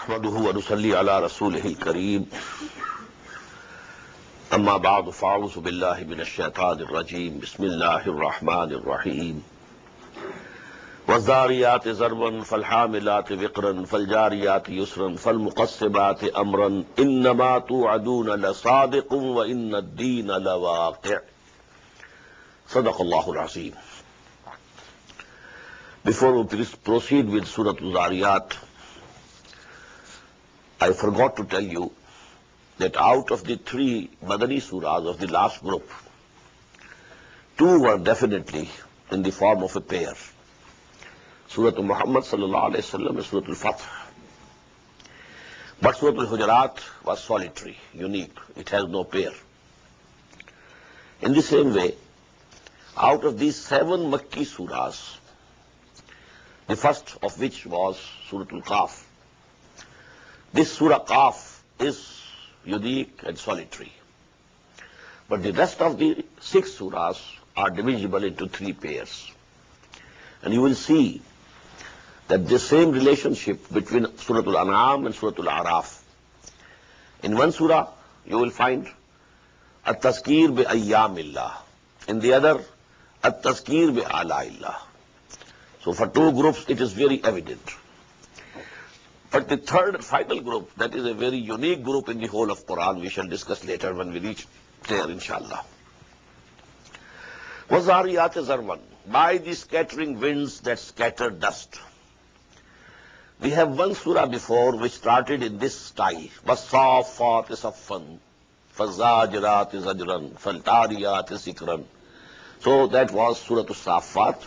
نحمده ونصلي على رسوله الكريم أما بعد فأعوذ بالله من الشيطان الرجيم بسم الله الرحمن الرحيم والذاريات ذروا فالحاملات وقرا فالجاريات يسرا فالمقسمات أمرا إنما توعدون لصادق وإن الدين لواقع صدق الله العظيم. Before we proceed with Surah Al-Zariyat, I forgot to tell you that out of the three Madani surahs of the last group, two were definitely in the form of a pair. Surah Muhammad sallallahu alayhi wa sallam and Surah Al-Fath. But Surah Al-Hujurat was solitary, unique. It has no pair. In the same way, out of these 7 Makki surahs, the first of which was Surah Al-Qaf, this Surah Qaf is unique and solitary. But the rest of the 6 surahs are divisible into 3 pairs. And you will see that the same relationship between Surah Al-An'am and Surah Al-A'raf. In one surah, you will find At-Tazkir bi-Ayyamillah. In the other, At-Tazkir bi-Ala'illah. So for 2 groups, it is very evident. But the third and final group, that is a very unique group in the whole of Quran, we shall discuss later when we reach there, inshallah. وَالذَّارِيَاتِ ذَرْوًا, by the scattering winds that scatter dust. We have one surah before which started in this style. وَالصَّافَّاتِ صَفًّا فَالزَّاجِرَاتِ زَجْرًا فَالْتَالِيَاتِ ذِكْرًا. So that was Surah As-Saffat.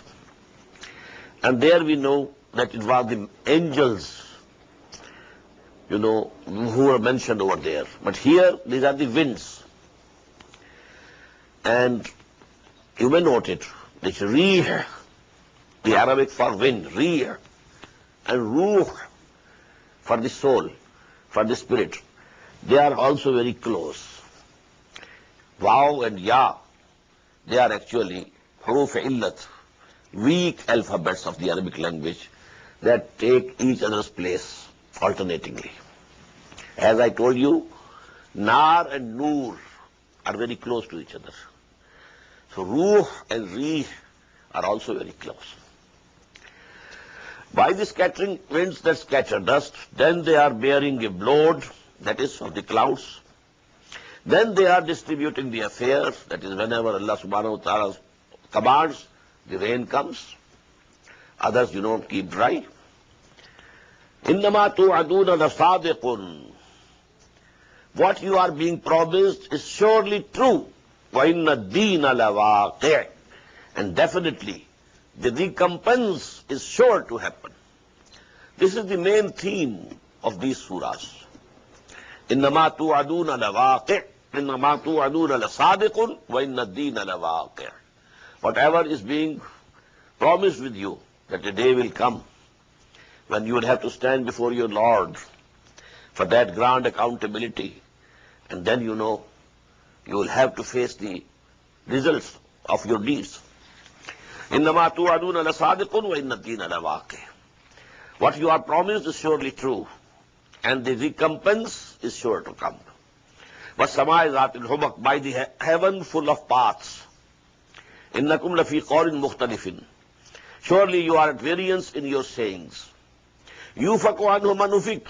And there we know that it was the angels, who were mentioned over there. But here, these are the winds. And you may note it, this rih, the Arabic for wind, rih, and ruh for the soul, for the spirit, they are also very close. Waw and ya, they are actually huruf illat, weak alphabets of the Arabic language that take each other's place alternatingly. As I told you, Nar and Noor are very close to each other. So Ruh and Rih are also very close. By the scattering winds that scatter dust, then they are bearing a load, that is of the clouds. Then they are distributing the affairs, that is whenever Allah subhanahu wa ta'ala commands, the rain comes. Others, keep dry. إِنَّمَا تُوعَدُونَ لَصَادِقٌ. What you are being promised is surely true. وَإِنَّ الدِّينَ لَوَاقِعٌ. And definitely, the recompense is sure to happen. This is the main theme of these surahs. إِنَّمَا تُوعَدُونَ لَوَاقِعٌ إِنَّمَا تُوعَدُونَ لَصَادِقٌ وَإِنَّ الدِّينَ لَوَاقِعٌ. Whatever is being promised with you, that a day will come when you will have to stand before your Lord for that grand accountability, and then you will have to face the results of your deeds. إِنَّمَا تُوعَدُونَ لَصَادِقٌ وَإِنَّ الدِّينَ لَوَاقِعٌ. What you are promised is surely true, and the recompense is sure to come. وَالسَّمَاءِ ذَاتِ الْحُبَقِ, by the heaven full of paths. إِنَّكُمْ لَفِي قَوْلٍ مُخْتَلِفٍ. Surely you are at variance in your sayings. يُوفَقُ عَنْهُ مَنْ أُفِكَ.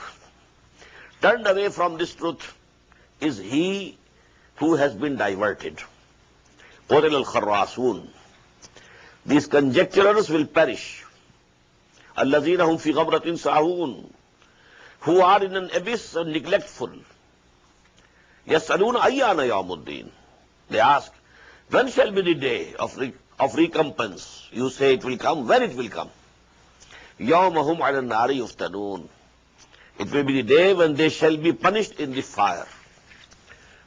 Turned away from this truth is he who has been diverted. قُتِلَ الْخَرَّاسُونَ. These conjecturers will perish. الَّذِينَ هُمْ فِي غَمْرَةٍ سَاهُونَ. Who are in an abyss and neglectful. يَسْأَلُونَ أَيَّانَ يَوْمُ الدِّينِ. They ask, when shall be the day of recompense? You say it will come. When it will come? يَوْمَهُمْ عَلَى النَّارِ يُفْتَنُونَ. It will be the day when they shall be punished in the fire.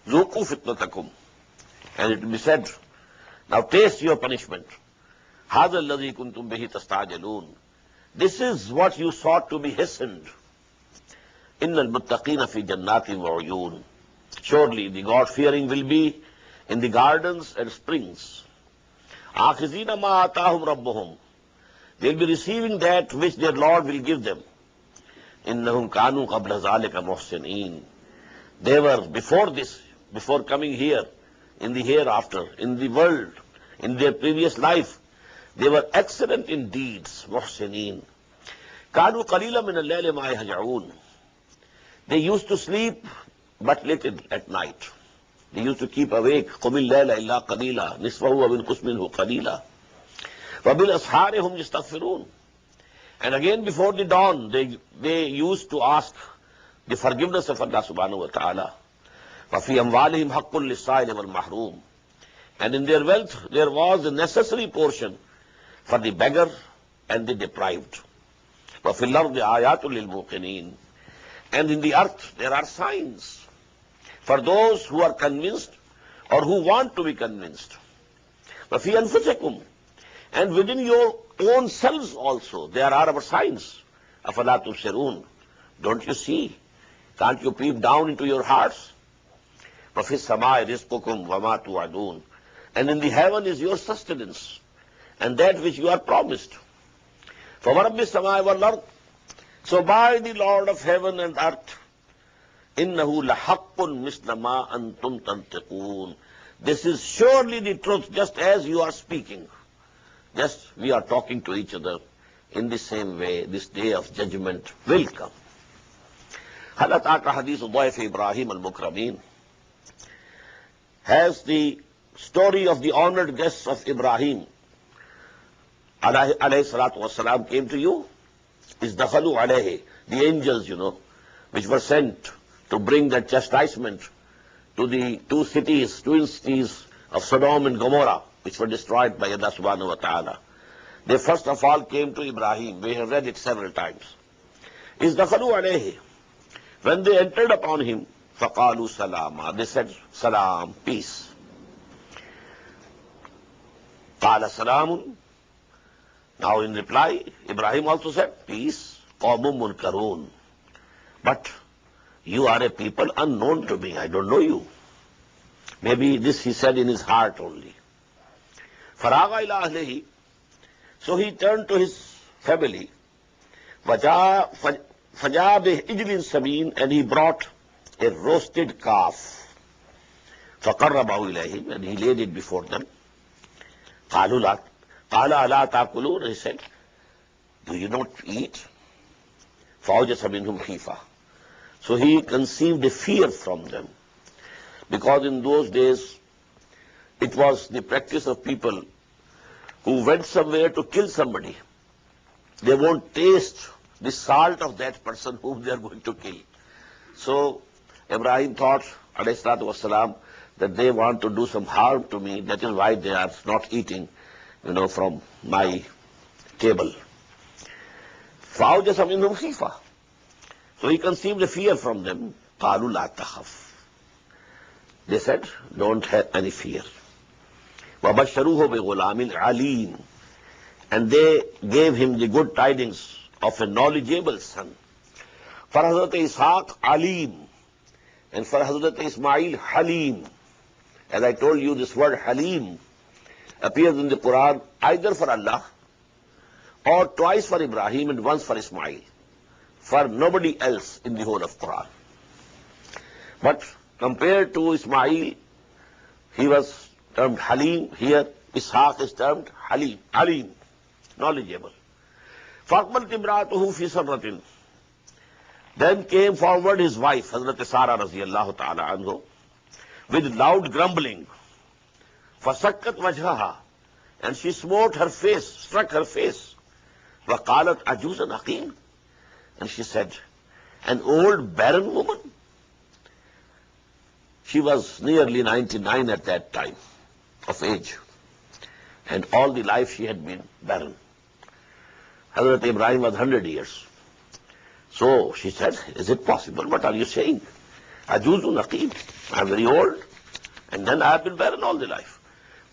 ذُوقُوا فِتْنَتَكُمْ. And it will be said, now taste your punishment. هَذَا الَّذِي كُنْتُمْ بِهِ تَسْتَعْجِلُونَ. This is what you sought to be hastened. إِنَّ الْمُتَّقِينَ فِي جَنَّاتٍ وَعُيُونٍ. Surely the God-fearing will be in the gardens and springs. آخِذِينَ مَا آتَاهُمْ رَبُّهُمْ. They'll be receiving that which their Lord will give them. إِنَّهُمْ كَانُوا قَبْلَ ذَلِكَ مُحْسِنِينَ. They were before this, before coming here, in the hereafter, in the world, in their previous life, they were excellent in deeds, muhsineen. كَانُوا قَلِيلًا مِنَ اللَّيْلِ مَا يَهْجَعُونَ. They used to sleep but little at night. They used to keep awake. قُمِ اللَّيْلَ إِلَّا قَلِيلًا نِصْفَهُ وَانْقُصْ مِنْهُ قَلِيلًا وَبِالْأَسْحَارِ هُمْ يَسْتَغْفِرُونَ. And again before the dawn, they used to ask the forgiveness of Allah subhanahu wa ta'ala. وَفِي أَمْوَالِهِمْ حَقٌّ لِلسَّائِلِ وَالْمَحْرُومِ. And in their wealth there was a necessary portion for the beggar and the deprived. وَفِي الْأَرْضِ آيَاتٌ لِلْمُوقِنِينَ. And in the earth there are signs for those who are convinced or who want to be convinced. وَفِي أَنفُسِكُمْ. And within your own selves also there are our signs. أَفَلَا تُبْصِرُونَ. Don't you see? Can't you peep down into your hearts? وَفِي السَّمَاءِ رِزْقُكُمْ وَمَا تُوعَدُونَ. And in the heaven is your sustenance and that which you are promised. فَوَرَبِّ السَّمَاءِ وَالْأَرْضِ. So by the Lord of heaven and earth, إِنَّهُ لَحَقٌّ مِثْلَ مَا أَنْتُمْ تَنْطِقُونَ. This is surely the truth, just as you are speaking. Just we are talking to each other. In the same way, this day of judgment will come. هَلْ أَتَاكَ حَدِيثُ ضَيْفِ إِبْرَاهِيمَ الْمُكْرَمِينَ. Has the story of the honored guests of Ibrahim alayhi salatu wasalam came to you? Is dakhalu alayhi, the angels, which were sent to bring that chastisement to the twin cities of Sodom and Gomorrah, which were destroyed by Allah subhanahu wa ta'ala. They first of all came to Ibrahim. We have read it several times. Is dakhalu alayhi. When they entered upon him, faqalu salama. They said, salam, peace. Qala salamun. Now in reply, Ibrahim also said, peace, qawmun munkarun. But you are a people unknown to me. I don't know you. Maybe this he said in his heart only. Faraga ila ahlihi. So he turned to his family. Fajaa bih ijlin samin. And he brought a roasted calf. Faqarrabahu ilayhim. And he laid it before them. Qala ala ta'kulun. He said, do you not eat? Fawjasa minhum khifa. So he conceived a fear from them. Because in those days, it was the practice of people who went somewhere to kill somebody. They won't taste the salt of that person whom they are going to kill. So Ibrahim thought, alayhi salatu wasalam, that they want to do some harm to me. That is why they are not eating, from my table. فَأَوْجَسَ مِنْهُمْ خِيفَةً. So he conceived a fear from them. قَالُوا لَا تَخَفْ. They said, don't have any fear. وَبَشَّرُوهُ بِغُلَامٍ عَلِيمٍ. And they gave him the good tidings of a knowledgeable son. For Hazrat Ishaq, Alim. And for Hazrat Ismail, Halim. As I told you, this word Halim appears in the Quran either for Allah or twice for Ibrahim and once for Ismail. For nobody else in the whole of Quran. But compared to Ismail, he was termed Halim. Here, Ishaq is termed Halim, Alim, knowledgeable. فَأَقْبَلَتْ امْرَأَتُهُ فِي سَرَّةٍ. Then came forward his wife, Hazrat Sarah radiyallahu ta'ala anhu, with loud grumbling. فَسَكَّتْ وَجْهَهَا. And she smote her face, struck her face. وَقَالَتْ عَجُوزًا عَقِيمٌ. And she said, an old barren woman. She was nearly 99 at that time of age. And all the life she had been barren. Hazrat Ibrahim was 100 years. So she said, is it possible? What are you saying? Ajuzun aqim. I'm very old. And then I have been barren all the life.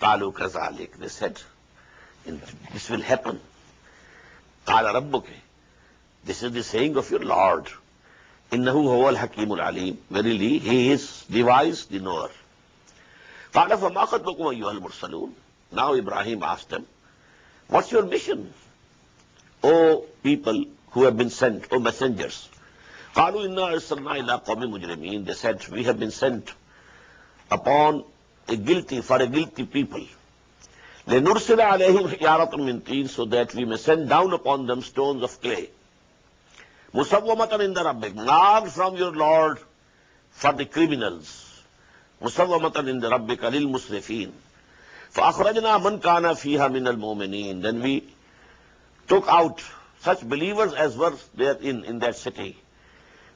Qalu kazalik. They said, this will happen. Qala rabbuke. This is the saying of your Lord. Innahu huwal hakimul alim. Verily, he is the wise, the knower. Qala fama khatbukum ayyuhal mursalun. Now Ibrahim asked them, what's your mission? O people who have been sent, O messengers, قالوا إنا أرسلنا إلى قوم مجرمين. They said, we have been sent upon for a guilty people. لنرسل عليهم حجارة من طين, so that we may send down upon them stones of clay. مسومة عند ربك, marked from your Lord for the criminals. مسومة عند ربك للمسرفين. فأخرجنا من كان فيها من المؤمنين. Then we took out such believers as were there in that city.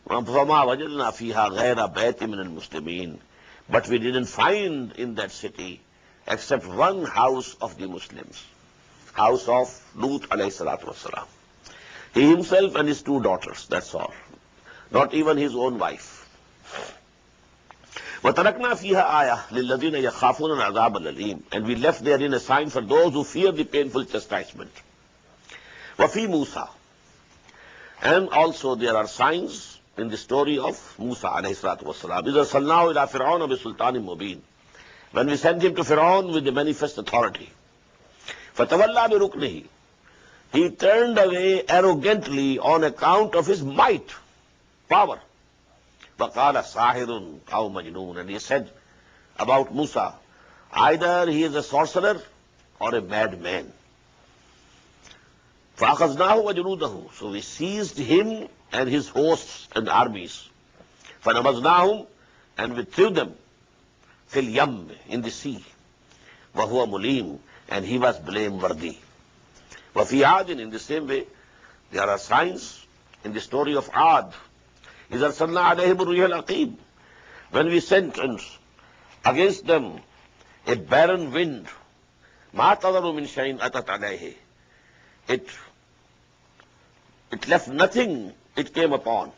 فما وجدنا فيها غير بيت من المسلمين. But we didn't find in that city except one house of the Muslims, house of Lut alayhi salatu wasalam. He himself and his two daughters, that's all. Not even his own wife. وَتَرَكْنَا فِيهَا آيَةً لِلَّذِينَ يَخَافُونَ الْعَذَابَ الْأَلِيمَ. And we left therein a sign for those who fear the painful chastisement. وَفِي Musa. And also there are signs in the story of Musa alayhi salatu wasalam. إِذَا صَلْنَاهُ إِلَىٰ فِرْعَوْنَ بِسُلْطَانٍ مُبِينٍ. When we sent him to Pharaoh with the manifest authority. فَتَوَلَّى بِرُكْنِهِ. He turned away arrogantly on account of his might, power. وَقَالَ سَاحِرٌ أَوْ مَجْنُونَ. And he said about Musa, either he is a sorcerer or a madman. فَأَخَذْنَاهُ وَجُنُودَهُ. So we seized him and his hosts and armies. فَنَبَذْنَاهُمْ. And we threw them fil yam, in the sea. وَهُوَ مُلِيمٌ. And he was blameworthy. وَفِي عَادٍ. In the same way, there are signs in the story of Ad. إِذَا أَرْسَلْنَا عَلَيْهِمُ الرِّيحَ الْعَقِيمَ. When we sent against them a barren wind, مَا تَذَرُ مِنْ شَيْءٍ أَتَتْ عَلَيْهِ. It left nothing it came upon.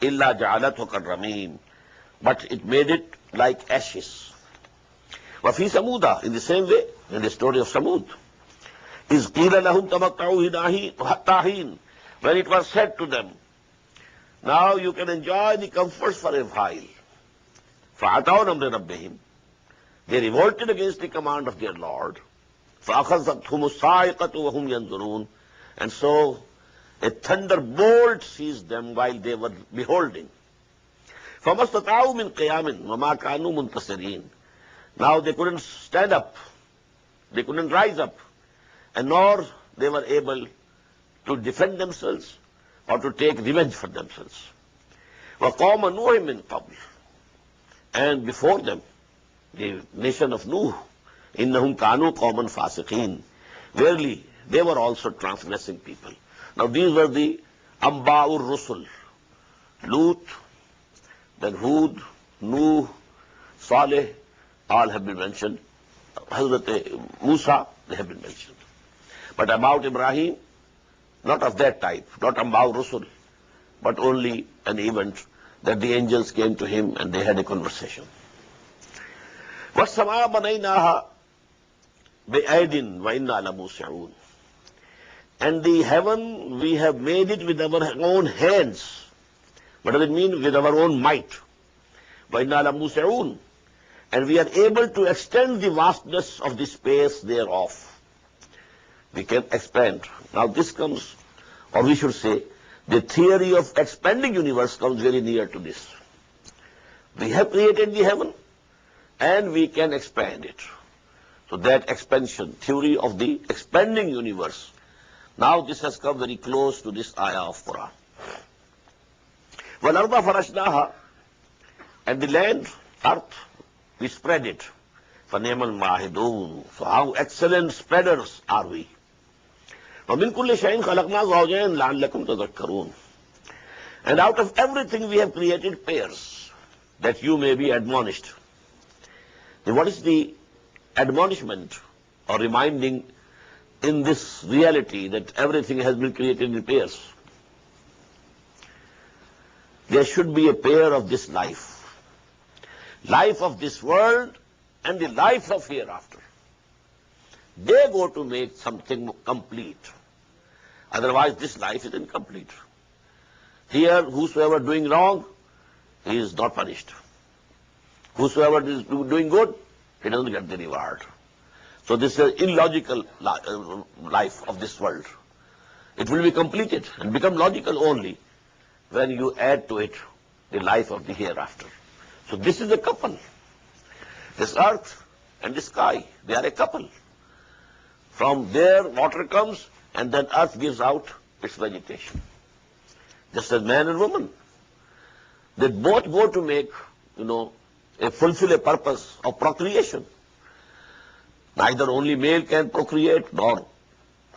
إِلَّا جَعَلَتْهُ كَالرَّمِيمِ. But it made it like ashes. وَفِي ثَمُودَ. In the same way, in the story of Samud. إِذْ قِيلَ لَهُمْ تَمَتَّعُوا حَتَّىٰ حِينٍ. When it was said to them, now you can enjoy the comforts for a while. فَعَتَوْا نَمْرِ رَبِّهِمْ. They revolted against the command of their Lord. فَأَخَذَتْهُمُ الصَّاعِقَةُ وَهُمْ يَنْظُرُونَ. And so a thunderbolt seized them while they were beholding. فَمَا اسْتَطَاعُوا مِنْ قِيَامٍ وَمَا كَانُوا مُنْتَصِرِينَ. Now they couldn't stand up, they couldn't rise up, and nor they were able to defend themselves or to take revenge for themselves. وَقَوْمَ نُوحٍ مِّن قَبْلِ. And before them, the nation of Nuh, إِنَّهُمْ كَانُوا قَوْمًا فَاسِقِينَ. Verily, they were also transgressing people. Now these were the Amba'ur Rusul. Lut, then Hud, Nuh, Saleh, all have been mentioned. Hazrat Musa, they have been mentioned. But about Ibrahim, not of that type, not Amba'ur Rusul, but only an event that the angels came to him and they had a conversation. وَالسَّمَاءَ بَنَيْنَاهَا بِأَيْدٍ وَإِنَّا لَمُوسِعُونَ. And the heaven, we have made it with our own hands. What does it mean? With our own might. وَإِنَّا لَمُوسِعُونَ. And we are able to extend the vastness of the space thereof. We can expand. Now this comes, or we should say, the theory of expanding universe comes very near to this. We have created the heaven, and we can expand it. So that expansion, theory of the expanding universe, now this has come very close to this ayah of Quran. وَالْأَرْضَ فَرَشْنَاهَا. And the land, earth, we spread it. فَنِعْمَ الْمَاهِدُونَ. So how excellent spreaders are we. وَمِنْ كُلِّ شَيْءٍ خَلَقْنَا زَوْجَيْنِ لَعَلَّكُمْ تَذَكَّرُونَ. And out of everything we have created pairs, that you may be admonished. Then what is the admonishment or reminding in this reality that everything has been created in pairs? There should be a pair of this life. Life of this world and the life of hereafter. They go to make something complete. Otherwise this life is incomplete. Here, whosoever doing wrong, he is not punished. Whosoever is doing good, he doesn't get the reward. So this is an illogical life of this world. It will be completed and become logical only when you add to it the life of the hereafter. So this is a couple. This earth and the sky, they are a couple. From there water comes and then earth gives out its vegetation. Just as man and woman. They both go to make, fulfill a purpose of procreation. Neither only male can procreate nor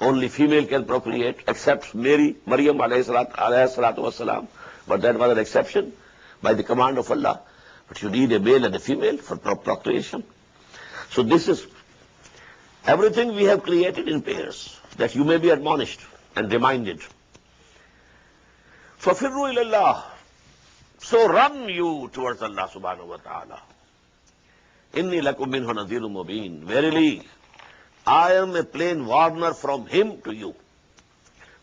only female can procreate, except Maryam alayhi salatu wasalam. But that was an exception by the command of Allah. But you need a male and a female for procreation. So this is everything we have created in pairs, that you may be admonished and reminded. فَفِرُّوا إِلَى اللَّهِ. So run you towards Allah subhanahu wa ta'ala. إِنِّي لَكُمْ مِنْهُ نَذِيرٌ مُبِينٌ. Verily, I am a plain warner from him to you.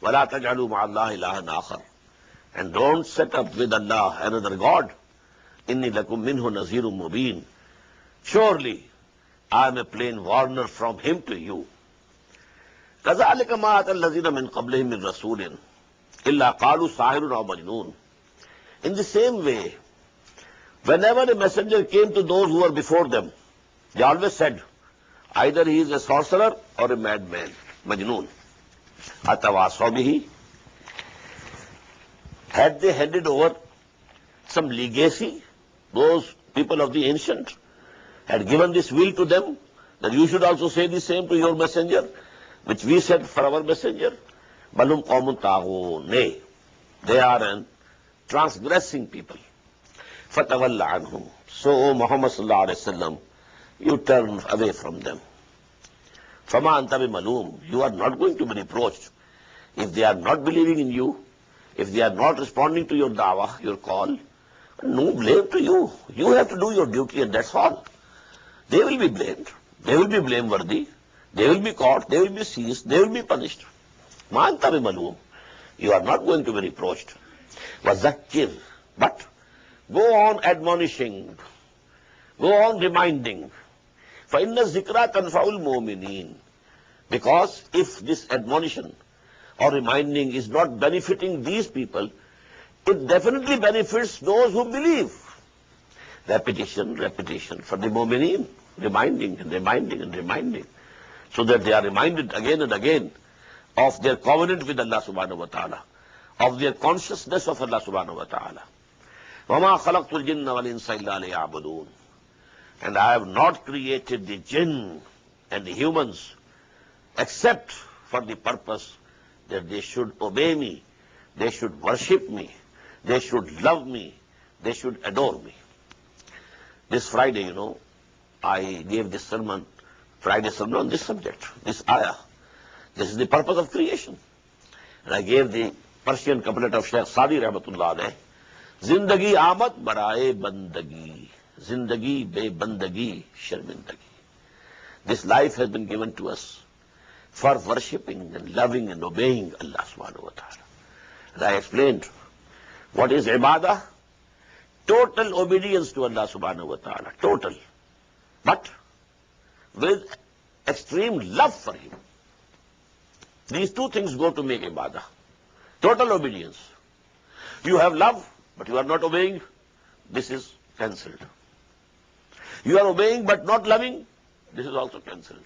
وَلَا تَجْعَلُوا مَعَ اللَّهِ إِلَهًا آخَرَ. And don't set up with Allah another God. إِنِّي لَكُمْ مِنْهُ نَذِيرٌ مُبِينٌ. Surely, I am a plain warner from him to you. كَذَلِكَ مَا أَتَى الَّذِينَ مِنْ قَبْلِهِمْ مِنْ رَسُولٍ إِلَّا قَالُوا سَاحِرٌ أَوْ مَجْنُونٌ. In the same way, whenever a messenger came to those who were before them, they always said, either he is a sorcerer or a madman, Majnoon. Atawasaw bihi. Had they handed over some legacy, those people of the ancient had given this will to them, that you should also say the same to your messenger, which we said for our messenger. Balum qawmun taghun. Nay, they are an transgressing people. Fatawalla anhum. So, O Muhammad sallallahu alayhi wa sallam, you turn away from them. Fama anta bimalum. You are not going to be reproached. If they are not believing in you, if they are not responding to your da'wah, your call, no blame to you. You have to do your duty and that's all. They will be blamed. They will be blameworthy. They will be caught. They will be seized. They will be punished. Ma anta bimalum. You are not going to be reproached. Wazakir. But go on admonishing. Go on reminding. فَإِنَّ الذِّكْرَى تَنْفَعُ الْمُؤْمِنِينَ. Because if this admonition or reminding is not benefiting these people, it definitely benefits those who believe. Repetition for the mu'mineen, reminding and reminding and reminding, so that they are reminded again and again of their covenant with Allah subhanahu wa ta'ala, of their consciousness of Allah subhanahu wa ta'ala. وَمَا خَلَقْتُ الْجِنَّ وَالْإِنسَ إِلَّا لِيَعْبُدُونَ. And I have not created the jinn and the humans except for the purpose that they should obey me, they should worship me, they should love me, they should adore me. This Friday, I gave this sermon, Friday sermon on this subject, this ayah. This is the purpose of creation. And I gave the Persian couplet of Shaykh Sadi Rahmatullah alayh. Zindagi Ahmed baraye bandagi. Zindagi be bandagi sharmindagi. This life has been given to us for worshipping and loving and obeying Allah subhanahu wa ta'ala. And I explained what is ibadah? Total obedience to Allah subhanahu wa ta'ala. Total. But with extreme love for Him. These two things go to make ibadah. Total obedience. You have love, but you are not obeying. This is cancelled. You are obeying but not loving. This is also cancelled.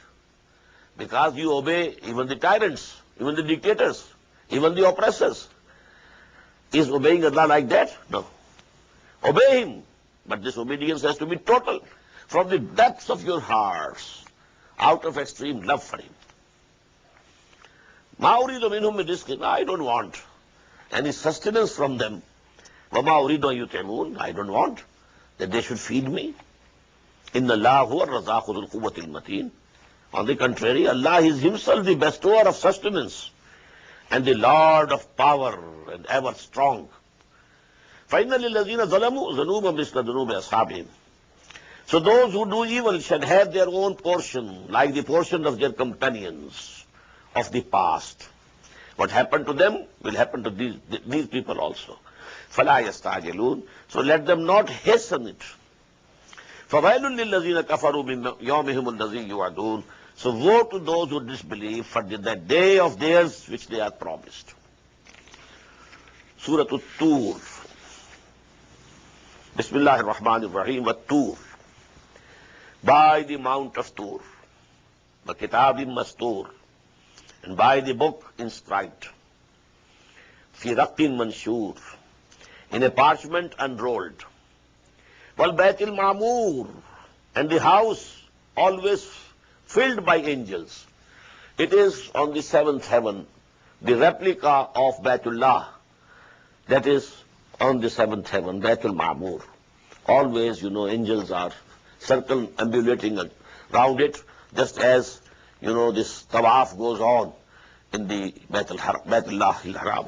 Because you obey even the tyrants, even the dictators, even the oppressors. Is obeying Allah like that? No. Obey Him. But this obedience has to be total. From the depths of your hearts. Out of extreme love for Him. Ma uridu minhum min rizqin. I don't want any sustenance from them. Wa ma uridu an yut'imun. I don't want that they should feed me. Inna Allah huwa ar-razzaqu dhul quwwati al-mateen. On the contrary, Allah is Himself the bestower of sustenance and the Lord of power and ever strong. فَإِنَّ لِلَّذِينَ ظَلَمُوا ذُنُوبًا مِثْلَ ذُنُوبِ أَصْحَابِهِمْ. So those who do evil shall have their own portion, like the portion of their companions of the past. What happened to them will happen to these people also. فَلَا يَسْتَعْجِلُونَ. So let them not hasten it. فَوَيْلٌ لِلَّذِينَ كَفَرُوا مِنْ يَوْمِهِمُ الَّذِي يُوعَدُونَ. So woe to those who disbelieve for that day of theirs which they are promised. Surah At-Tur. Bismillahir Rahmanir Rahim. At-Tur. By the Mount of Tur, the Kitabim Mastur, and by the book inscribed, Fi Raqin Manshur, in a parchment unrolled, Wal Baitul Ma'mur, and the house always filled by angels. It is on the seventh heaven, the replica of Baitullah, that is on the seventh heaven, Baitul Ma'mur. Always, angels are circumambulating around it, just as, this tawaf goes on in the Baitullah al-Haram.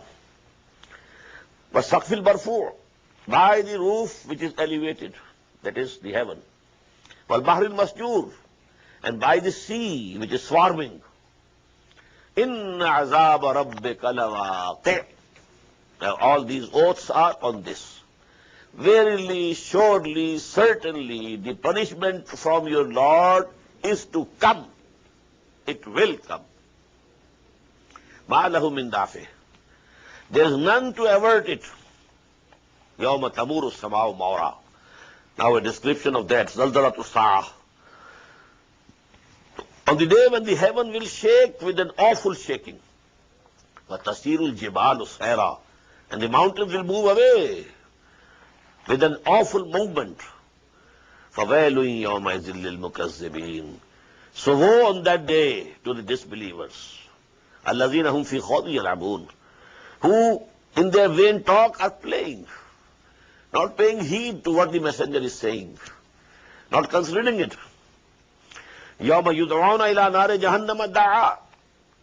But Saqfil Barfu', by the roof which is elevated, that is the heaven. Wal Bahril Masjur, and by the sea which is swarming. Inna azab rabbika lawaqi'. Now all these oaths are on this. Verily, surely, certainly, the punishment from your Lord is to come. It will come. Ma lahu min dafi'. There is none to avert it. Yawma tamuru as-sama'u mawra. Now a description of that. Zalzalatu as-sa'ah. On the day when the heaven will shake with an awful shaking. Wa tasirul jibalu sayra. And the mountains will move away with an awful movement. فَوَيْلٌ يَوْمَئِذٍ لِلْمُكَذِّبِينَ. So woe on that day to the disbelievers. الَّذِينَ هُمْ فِي خَوْضٍ يَلْعَبُونَ. Who in their vain talk are playing, not paying heed to what the messenger is saying, not considering it. يَوْمَ يُدْعَوْنَ إِلَى نَارِ جَهَنَّمَ دَعَا.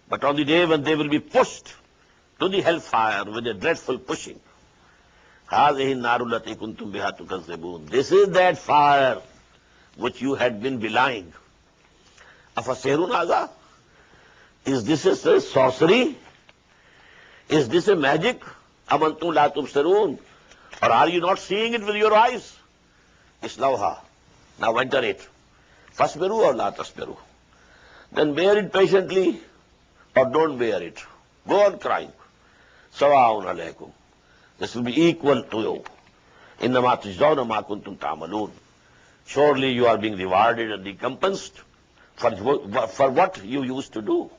But on the day when they will be pushed to the hellfire with a dreadful pushing. هَذِهِ النَّارُ الَّتِي كُنْتُمْ بِهَا تُكَذِّبُونَ. This is that fire which you had been belying. أَفَسِحْرٌ هَذَا? Is this a sorcery? Is this a magic? أَمَنْتُمْ لَا تُبْصِرُونَ. Or are you not seeing it with your eyes? إِسْلَوْهَا. Now enter it. فَاسْبِرُوا or لَا تَصْبِرُوا. Then bear it patiently or don't bear it. Go on crying. سَوَاءٌ عَلَيْكُمْ. This will be equal to you. إِنَّمَا تُجْزَوْنَ مَا كُنْتُمْ تَعْمَلُونَ. Surely you are being rewarded and recompensed for what you used to do.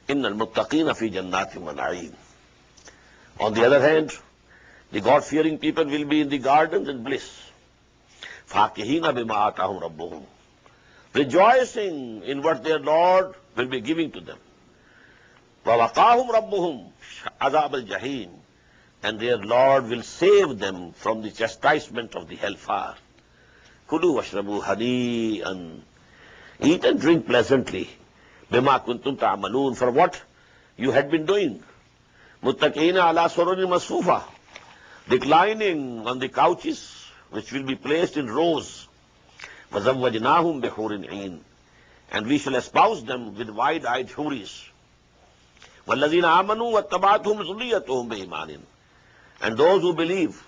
إِنَّ الْمُتَّقِينَ فِي جَنَّاتٍ وَنَعِيمٍ. On the other hand, the God-fearing people will be in the gardens and bliss. فَاكِهِينَ بِمَا آتَاهُمْ رَبُّهُمْ. Rejoicing in what their Lord will be giving to them. وَوَقَاهُمْ رَبُّهُمْ عَذَابَ الْجَحِيمِ. And their Lord will save them from the chastisement of the hellfire. كُلُوا وَاشْرَبُوا هَنِيئًا. Eat and drink pleasantly. بِمَا كُنْتُمْ تَعْمَلُونَ. For what you had been doing. مُتَّكِئِينَ عَلَى سُرُرٍ مَصْفُوفَةٍ. Reclining on the couches which will be placed in rows. وَزَوَّجْنَاهُمْ بِحُورٍ عِينٍ. And we shall espouse them with wide-eyed houris. وَالَّذِينَ آمَنُوا وَاتَّبَعَتْهُمْ ذُرِّيَّتُهُمْ بِإِيمَانٍ. And those who believe,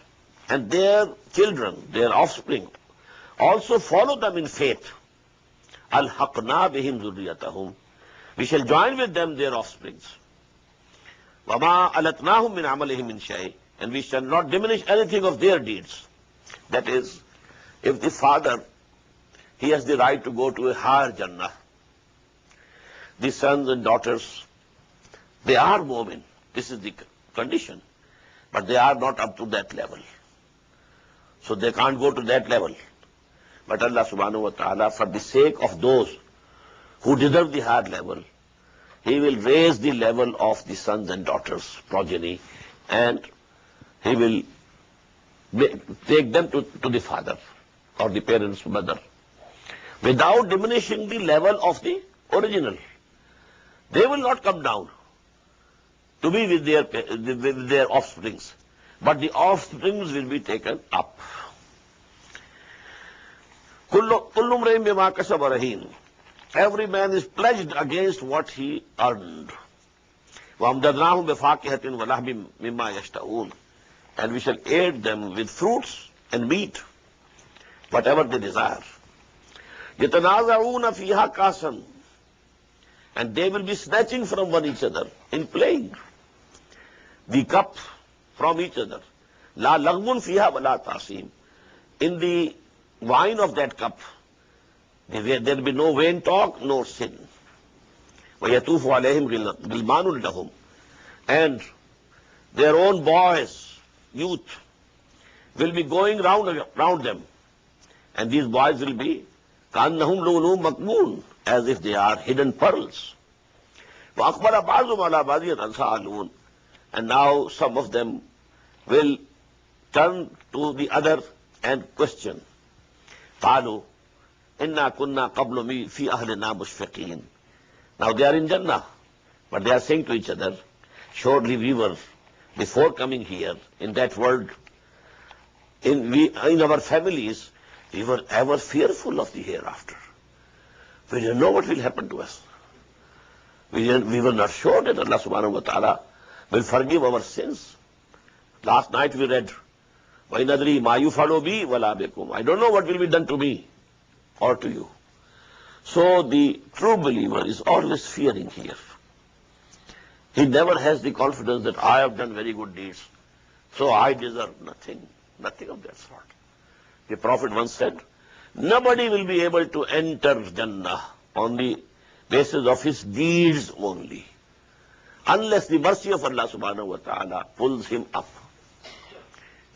and their children, their offspring, also follow them in faith. أَلْحَقْنَا بِهِمْ ذُرِّيَّتَهُمْ. We shall join with them their offsprings. وَمَا أَلَتْنَاهُمْ مِنْ عَمَلِهِمْ مِنْ شَيْءٍ. And we shall not diminish anything of their deeds. That is, if the father, he has the right to go to a higher Jannah. The sons and daughters, they are mu'min. This is the condition. But they are not up to that level. So they can't go to that level. But Allah subhanahu wa ta'ala, for the sake of those who deserve the higher level, He will raise the level of the sons and daughters, progeny, and He will take them to the father or the parents' mother, without diminishing the level of the original. They will not come down to be with their offsprings, but the offsprings will be taken up. Every man is pledged against what he earned. And we shall aid them with fruits and meat, whatever they desire. And they will be snatching from one each other in playing. The cup from each other. La laghmun fiha wa la ta'sim. In the wine of that cup, there will be no vain talk, no sin. وَيَتُوفُ عَلَيْهِمْ غِلْمَانٌ لَهُمْ. And their own boys, youth, will be going round them. And these boys will be كَأَنَّهُمْ لُؤْلُؤٌ مَكْنُونٌ, as if they are hidden pearls. وَأَقْبَلَ بَعْضُهُمْ عَلَى بَعْضٍ يَتَسَاءَلُونَ. And now some of them will turn to the other and question. قَالُوا إِنَّا كُنَّا قَبْلُ فِي أَهْلِنَا مُشْفِقِينَ. Now they are in Jannah, but they are saying to each other, surely we were, before coming here, in that world, in our families, we were ever fearful of the hereafter. We didn't know what will happen to us. We were not sure that Allah subhanahu wa ta'ala will forgive our sins. Last night we read, وَإِنْ أَدْرِي مَا يُفْعَلُ بِي وَلَا بِكُمْ. I don't know what will be done to me or to you. So the true believer is always fearing here. He never has the confidence that I have done very good deeds, so I deserve nothing. Nothing of that sort. The Prophet once said, nobody will be able to enter Jannah on the basis of his deeds only, unless the mercy of Allah subhanahu wa ta'ala pulls him up.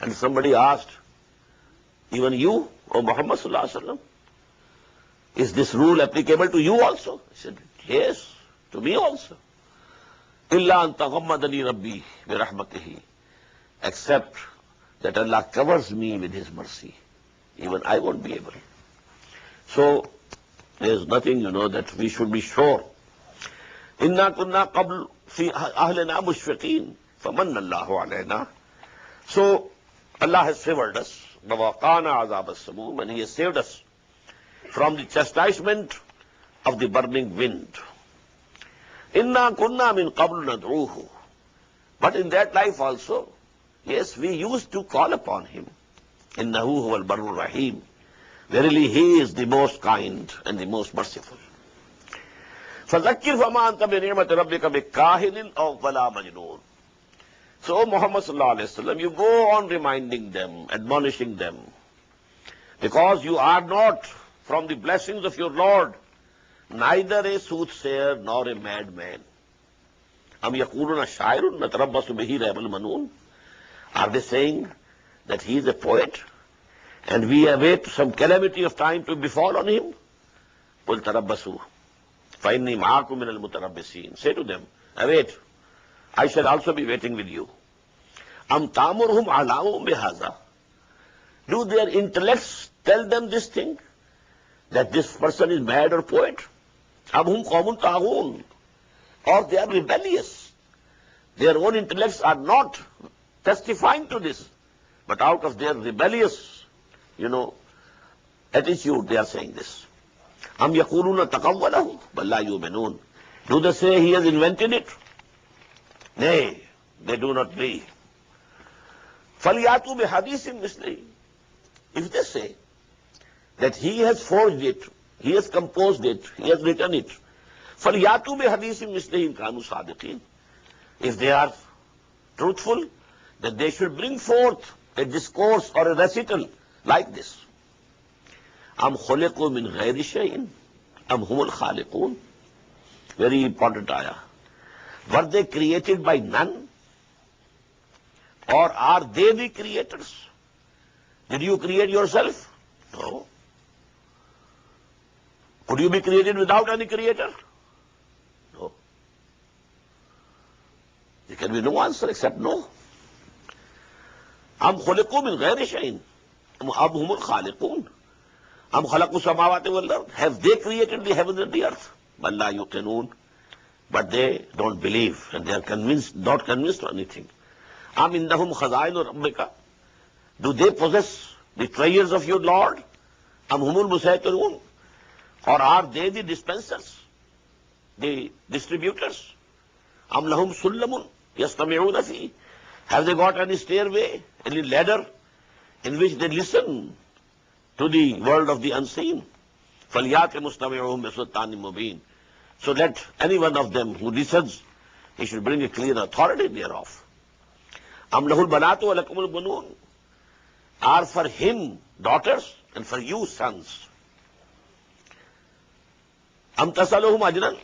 And somebody asked, even you, O Muhammad sallallahu alaihi wasallam, is this rule applicable to you also? He said, yes, to me also. إِلَّا أَن تَغَمَّدَنِي رَبِّي بِرَحْمَتِهِ. Except that Allah covers me with His mercy. Even I won't be able. So, there's nothing, that we should be sure. إِنَّا كُنَّا قَبْلُ فِي أَهْلِنَا مُشْفِقِينَ فَمَنَّ اللَّهُ عَلَيْنَا. So, Allah has favored us. وَوَقَانَا عَذَابَ السَّمُومِ. And He has saved us from the chastisement of the burning wind. Inna kunna min qablu nad'uhu. But in that life also, yes, we used to call upon Him. Innahu huwal barrur rahim. Verily He is the most kind and the most merciful. فَذَكِّرْ فَمَا أَنْتَ بِنِعْمَةِ رَبِّكَ بِكَاهِنٍ أَوْ وَلَا مَجْنُونٍ. So Muhammad sallallahu alaihi wasallam, you go on reminding them, admonishing them, because you are not from the blessings of your Lord, neither a soothsayer nor a madman. Am yaquluna sha'irun natarabbasu bihi raybal manun. Are they saying that he is a poet and we await some calamity of time to befall on him? Qul tarabbasu fa inni ma'akum min al-mutarabbisin. Say to them, await, I shall also be waiting with you. Am ta'murhum a'lamu bihaza. Do their intellects tell them this thing, that this person is mad or poet? Abhum qawmun ta'ghun. Or they are rebellious. Their own intellects are not testifying to this, but out of their rebellious, attitude, they are saying this. Am yaquluna taqawwalahu bal la yu'minun. Do they say he has invented it? Nay, they do not believe. Falyatu bihadithin mislihi. If they say that he has forged it, he has composed it, he has written it, فَلْيَاتُوا بِحَدِيثٍ مِثْلِهِ إِنْ كَانُوا صَادِقِينَ. If they are truthful, then they should bring forth a discourse or a recital like this. أَمْ خُلِقُوا مِنْ غَيْرِ شَيْءٍ أَمْ هُمُ الْخَالِقُونَ. Very important ayah. Were they created by none? Or are they the creators? Did you create yourself? No. Could you be created without any creator? No. There can be no answer except no. أَمْ خُلِقُوا مِنْ غَيْرِ شَيْءٍ أَمْ هُمُ الْخَالِقُونَ أَمْ خَلَقُوا السَّمَاوَاتِ وَالْأَرْضِ. Have they created the heavens and the earth? بَلْ لَا يُوقِنُونَ. But they don't believe and they are not convinced of anything. أَمْ إِنَّهُمْ خَزَائِنُ رَبِّكَ. Do they possess the treasures of your Lord? أَمْ هُمُ الْمُسَيْطِرُونَ. Or are they the dispensers, the distributors? أَمْ لَهُمْ سُلَّمٌ يَسْتَمِعُونَ فِيهِ. Have they got any stairway, any ladder in which they listen to the world of the unseen? فَلْيَاتِ مُسْتَمِعُهُمْ بِسُلْطَانٍ مُبِينٍ. So let any one of them who listens, he should bring a clear authority thereof. Am lahul banatu wa lakumul bunun. Are for him daughters and for you sons. Am tasaluhum ajran.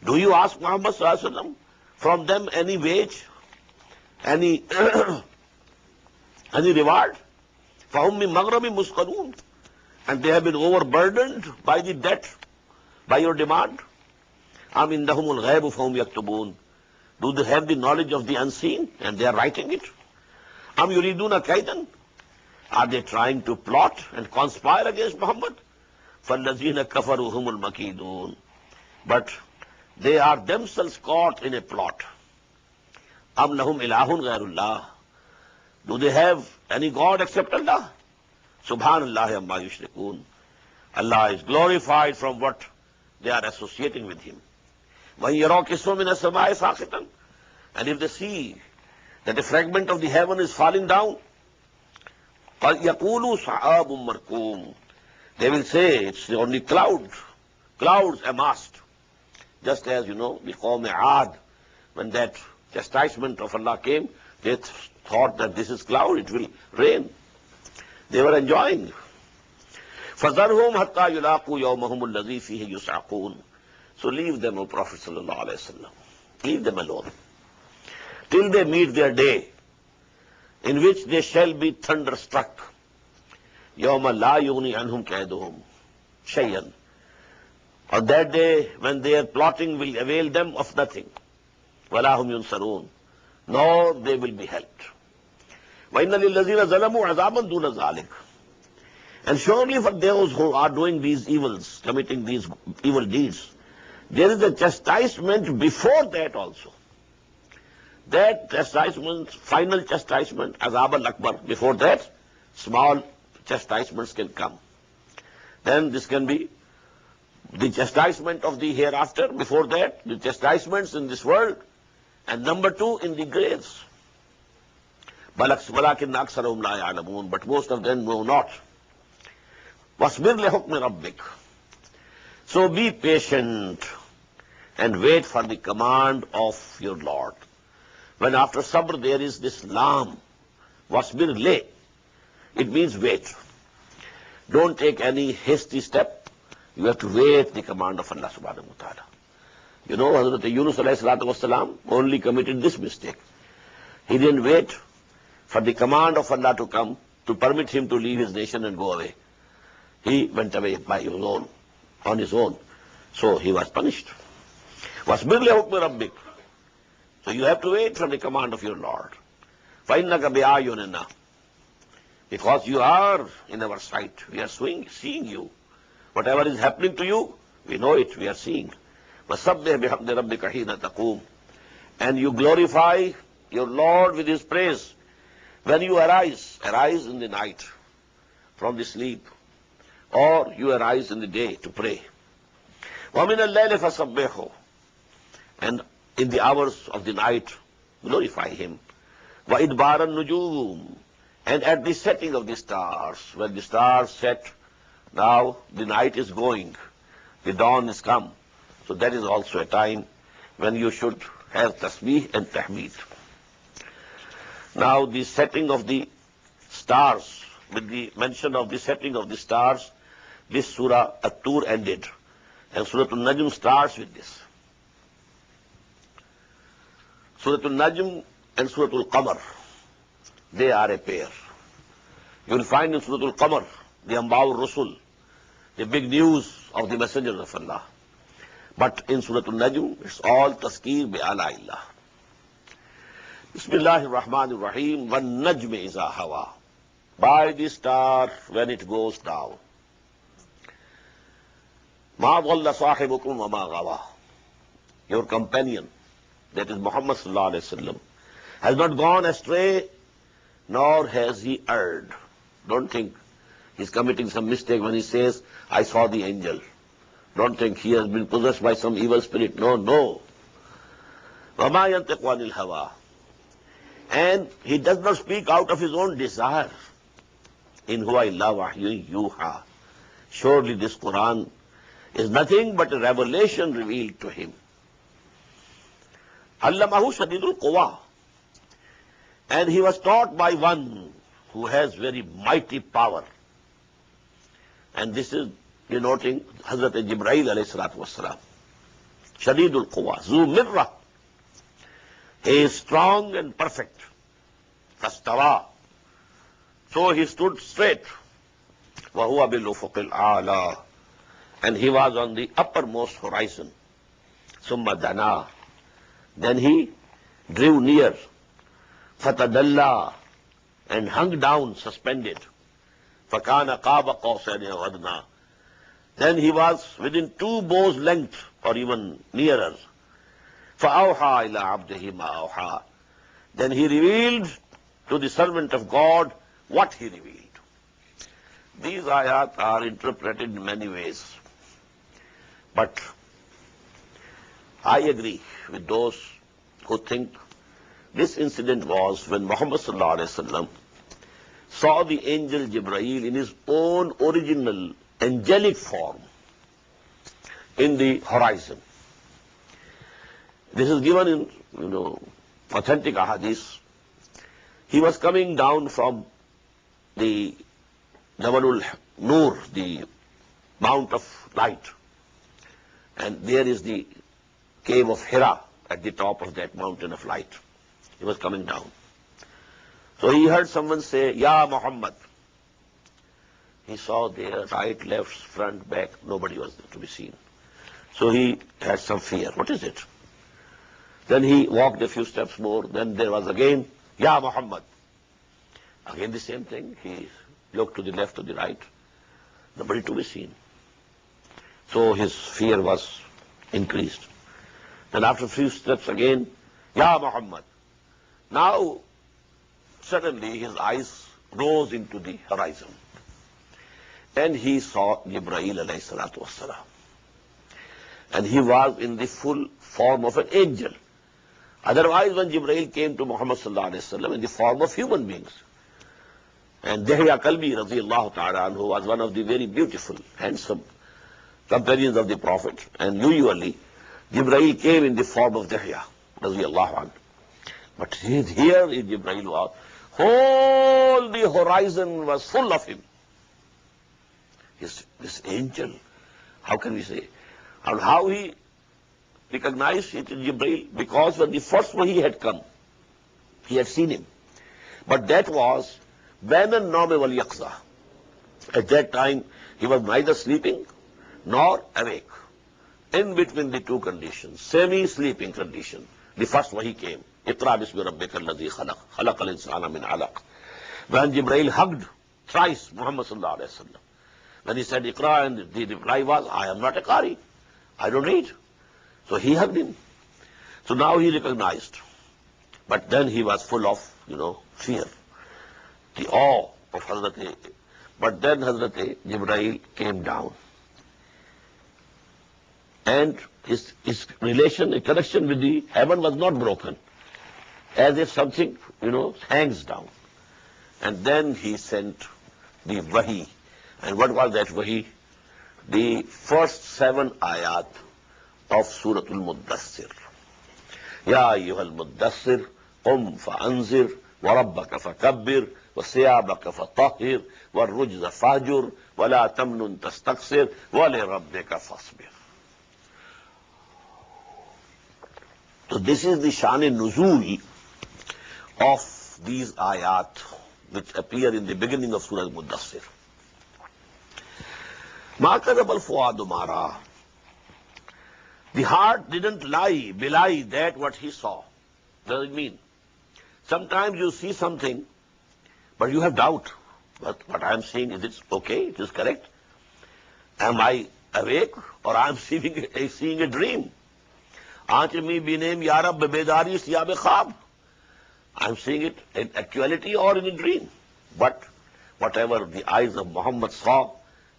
Do you ask Muhammad sallallahu alaihi wasallam from them any wage, any any reward? Fahum min maghrami musqalun. And they have been overburdened by the debt, by your demand. Am indahumul ghaibu fahum yaktubun. Do they have the knowledge of the unseen and they are writing it? Am yuriduna kaidan. Are they trying to plot and conspire against Muhammad? فَالَّذِينَ كَفَرُوا هُمُ الْمَكِيدُونَ. But they are themselves caught in a plot. أَمْ لَهُمْ إِلَهٌ غَيْرُ اللَّهِ. Do they have any God except Allah? Subhanallah amma yushrikun. Allah is glorified from what they are associating with Him. وَإِن يَرَوْا كِسْفًا مِنَ السَّمَاءِ سَاقِطًا. And if they see that a fragment of the heaven is falling down, يَقُولُوا سَحَابٌ مَرْكُومٌ. They will say it's only clouds amassed. Just as, the Qawm Aad, when that chastisement of Allah came, they thought that this is cloud, it will rain. They were enjoying. فَذَرْهُمْ حَتَّى يُلَاقُوا يَوْمَهُمُ الَّذِي فِيهِ يُسْعَقُونَ. So leave them, O Prophet sallallahu alaihi wasallam. Leave them alone. Till they meet their day, in which they shall be thunderstruck. يَوْمَ لَا يُغْنِي عَنْهُمْ كَيْدُهُمْ شَيْئًا. On that day, when their plotting will avail them of nothing. وَلَا هُمْ يُنْصَرُونَ. Nor they will be helped. وَإِنَّ لِلَّذِينَ ظَلَمُوا عَذَابًا دُونَ ذَلِكَ. And surely for those who are doing these evils, committing these evil deeds, there is a chastisement before that also. That chastisement, final chastisement, Azab al-Akbar, before that, small chastisements can come. Then this can be the chastisement of the hereafter, before that, the chastisements in this world, and number two, in the graves. وَلَكِنَّ أَكْثَرَهُمْ لَا يَعْلَمُونَ. But most of them know not. وَاصْبِرْ لِحُكْمِ رَبِّكَ. So be patient and wait for the command of your Lord. When after sabr there is this lam, wasbir le, it means wait. Don't take any hasty step. You have to wait the command of Allah subhanahu wa ta'ala. Hazrat Yunus alayhi salatu wasalam only committed this mistake. He didn't wait for the command of Allah to come to permit him to leave his nation and go away. He went away by his own, on his own. So he was punished. وَاسْبِرْ لِحُكْمِ رَبِّكَ. So you have to wait for the command of your Lord. فَإِنَّكَ بِأَعْيُنِنَا. Because you are in our sight. We are seeing you. Whatever is happening to you, we know it, we are seeing. وَسَبِّحْ بِحَمْدِ رَبِّكَ حِينَ تَقُومُ. And you glorify your Lord with His praise. When you arise in the night from the sleep, or you arise in the day to pray. وَمِنَ اللَّيْلِ فَسَبِّحْهُ. And in the hours of the night, glorify Him. وَإِدْبَارَ النُّجُومِ. And at the setting of the stars, when the stars set, now the night is going, the dawn is come. So that is also a time when you should have tasbih and tahmeed. Now the setting of the stars, with the mention of the setting of the stars, this surah At-Tur ended. And Surah Al-Najm starts with this. Surah Al-Najm and Surah Al-Qamar, they are a pair. You will find in Surah Al-Qamar, the Amba'ur Rusul, the big news of the messengers of Allah. But in Surah Al-Najm, it's all tazkir bi-ala illah. Bismillahir Rahmanir Rahim. وَالنَّجْمِ إِذَا هَوَى. By the star when it goes down. مَا ضَلَّ صَاحِبُكُمْ وَمَا غَوَى. Your companion, that is Muhammad sallallahu alaihi wasallam, has not gone astray, nor has he erred. Don't think he's committing some mistake when he says, I saw the angel. Don't think he has been possessed by some evil spirit. No. وَمَا يَنْتِقُ عَنِ الْهَوَى. And he does not speak out of his own desire. In huwa illa wahyun yuha. Surely this Quran is nothing but a revelation revealed to him. Allamahu shadidul quwa. And he was taught by one who has very mighty power. And this is denoting Hazrat Jibreel alayhi salatu wassalam. Shadidul Quwa, Zu Mirra. He is strong and perfect. Fastawa. So he stood straight. وَهُوَ بِالْأُفُقِ الْأَعْلَى. And he was on the uppermost horizon. ثُمَّ دَنَا. Then he drew near. فَتَدَلَّى. And hung down, suspended. فَكَانَ قَابَ قَوْسَيْنِ أَوْ أَدْنَى. Then he was within 2 bows' length, or even nearer. فَأَوْحَى إِلَىٰ عَبْدِهِ مَا أَوْحَى. Then he revealed to the servant of God what he revealed. These ayat are interpreted in many ways. But I agree with those who think this incident was when Muhammad sallallahu alaihi wasallam saw the angel Jibreel in his own original angelic form in the horizon. This is given in, authentic ahadith. He was coming down from the Jabalul Nur, the Mount of Light. And there is the cave of Hira at the top of that mountain of light. He was coming down. So he heard someone say, Ya Muhammad. He saw there, right, left, front, back, nobody was there to be seen. So he had some fear. What is it? Then he walked a few steps more. Then there was again, Ya Muhammad. Again the same thing. He looked to the left, to the right. Nobody to be seen. So his fear was increased. And after a few steps again, Ya Muhammad. Now, suddenly his eyes rose into the horizon. And he saw Jibreel alayhi salatu wassalam. And he was in the full form of an angel. Otherwise, when Jibreel came to Muhammad sallallahu alayhi wasallam in the form of human beings. And Dihya Kalbi radiyallahu ta'ala anhu was one of the very beautiful, handsome companions of the Prophet. And usually, Jibreel came in the form of Dihya radiyallahu anhu. But here in Jibreel was, whole the horizon was full of him. This angel, how can we say? And how he recognized it in Jibreel? Because when the first one he had come, he had seen him. But that was Bain al-Nawm wal-Yaqza. At that time, he was neither sleeping nor awake. In between the two conditions, semi-sleeping condition. The first one he came. Iqra bismi rabbika alladhi khalaq. Khalaq al-insana min alaq. When Jibreel hugged thrice Muhammad sallallahu alayhi wa sallam. When he said Iqra, and the reply was, I am not a Qari. I don't read. So he hugged him. So now he recognized. But then he was full of, fear. The awe of Hazrat. But then Hazrat Jibreel came down. And his relation, his connection with the heaven was not broken. As if something, hangs down. And then he sent the wahi. And what was that wahi? The first 7 ayat of Surah Al-Muddassir. Ya ayyuhal Muddassir, qum fa'anzir, wa rabbaka fakabbir, wa siyabaka fatahhir, wa rujza fajur, wa la tamnun tastaqsir, wa li rabbika fasbir. So this is the Shan-e-Nuzul of these ayat which appear in the beginning of Surah Al-Muddassir. Ma kadhaba al-fuadu ma ra'a. The heart didn't belie that what he saw. Does it mean? Sometimes you see something, but you have doubt. But what I am seeing, is it okay? It is correct? Am I awake or I am seeing a dream? Aanchmi bineem yarab bedari siyab khab. I am seeing it in actuality or in a dream. But whatever the eyes of Muhammad saw,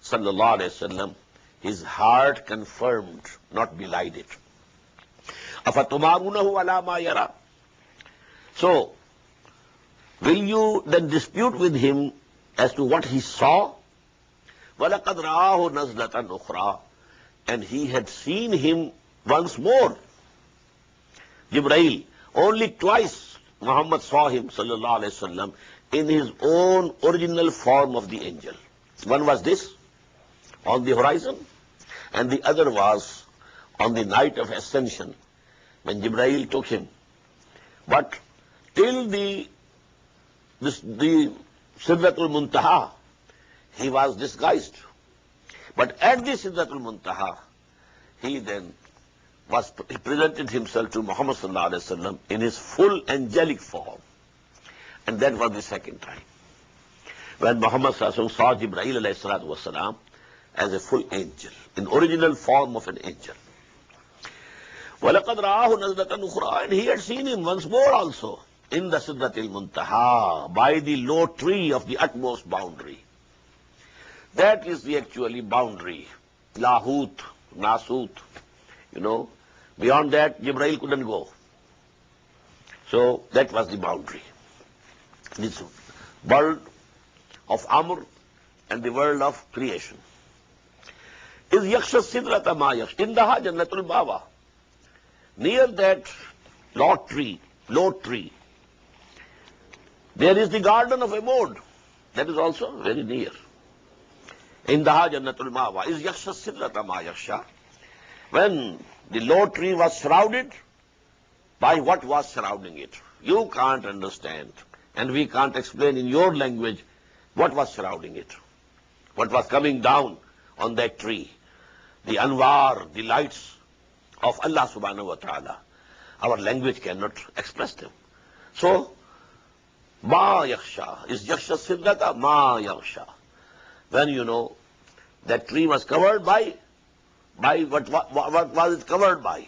sallallahu alayhi wasallam, his heart confirmed, not belied it. Afatumarunahu ala ma yara. So, will you then dispute with him as to what he saw? وَلَقَدْ رَآهُ نَزْلَةً أُخْرَى. And he had seen him once more. Jibreel, only twice Muhammad saw him, sallallahu alayhi wasallam, in his own original form of the angel. One was this, on the horizon, and the other was on the night of ascension, when Jibreel took him. But till the Sidratul Muntaha, he was disguised. But at the Sidratul Muntaha, he then he presented himself to Muhammad sallallahu alaihi wasallam in his full angelic form. And that was the second time, when Muhammad sallallahu alaihi wasallam saw Jibreel alayhi salatu wasalam as a full angel, in original form of an angel. وَلَقَدْ رَآهُ نَزْلَةً أُخْرَى, and he had seen him once more also, in the Sidratil Muntaha, by the low tree of the utmost boundary. That is the actually boundary. Lahut, Nasut, beyond that Jibreel couldn't go. So that was the boundary. This world of Amr and the world of creation. Is Yaksha Sidrata Ma Yaksh, Indaha Jannatul Bawa. Near that low tree, there is the garden of abode. That is also very near. Indaha Jannatul Bawa. Is Yaksha Sidrata Ma Yaksha. When the low tree was surrounded, by what was surrounding it? You can't understand, and we can't explain in your language what was surrounding it, what was coming down on that tree. The anwar, the lights of Allah subhanahu wa ta'ala. Our language cannot express them. So, ma yaksha is yaksha siddhata ma yaksha. When that tree was covered by what was it covered by?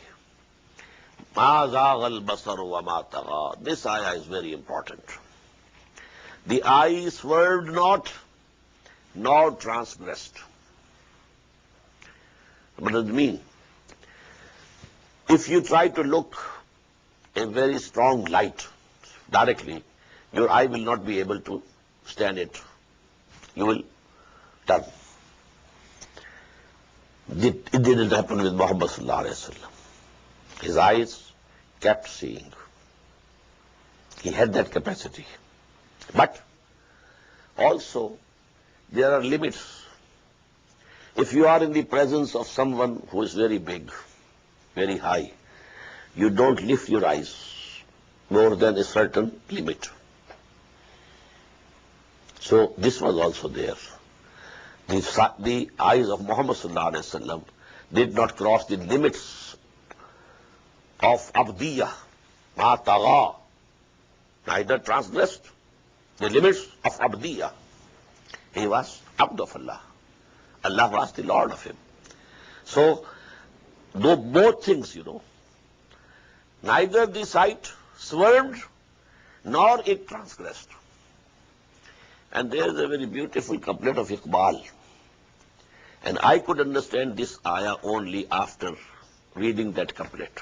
Ma zaghal basar wa ma tagha. This ayah is very important. The eye swerved not, nor transgressed. What does it mean? If you try to look a very strong light directly, your eye will not be able to stand it. You will turn. It didn't happen with Muhammad sallallahu alaihi wasallam. His eyes kept seeing. He had that capacity. But also, there are limits. If you are in the presence of someone who is very big, very high, you don't lift your eyes more than a certain limit. So this was also there. The eyes of Muhammad sallallahu alaihi wasallam did not cross the limits of abdiyah, ma tagha, neither transgressed the limits of abdiyah. He was abd of Allah. Allah was the Lord of him. So, though both things, neither the sight swerved nor it transgressed. And there is a very beautiful couplet of Iqbal. And I could understand this ayah only after reading that couplet.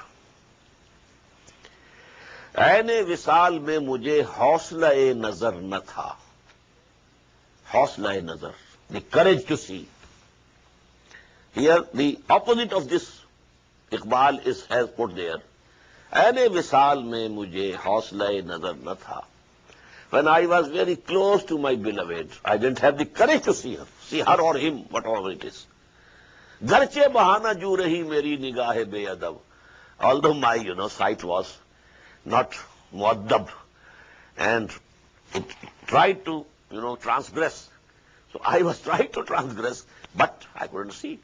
ऐने विसाल में मुझे हौसला-ए नजर न था. हौसला-ए नजर, the courage to see. Here, the opposite of this Iqbal has put there. ऐने विसाल में मुझे हौसला-ए नजर न था. When I was very close to my beloved, I didn't have the courage to see her or him, whatever it is. Garche bahana ju rahi meri nigahe beadab. Although my, sight was not muaddab, and it tried to, transgress. So I was trying to transgress, but I couldn't see.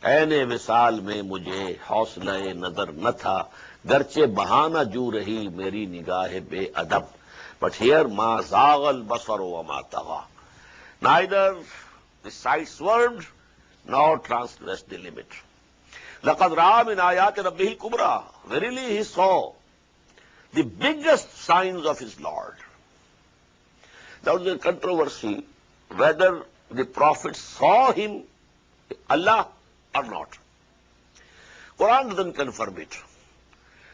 ऐने विसाल में मुझे हौसला-ए नजर न था, गर्चे बहाना जू रही मेरी निगाह बेअदब. But here, ma zaghal basaru wa ma tagha. Neither the sight swerved nor transgressed the limit. لَقَدْ رَأَى مِنْ آيَاتِ رَبِّهِ الْكُبْرَى. Verily he saw the biggest signs of his Lord. There was a controversy whether the Prophet saw him, Allah, or not. Quran doesn't confirm it.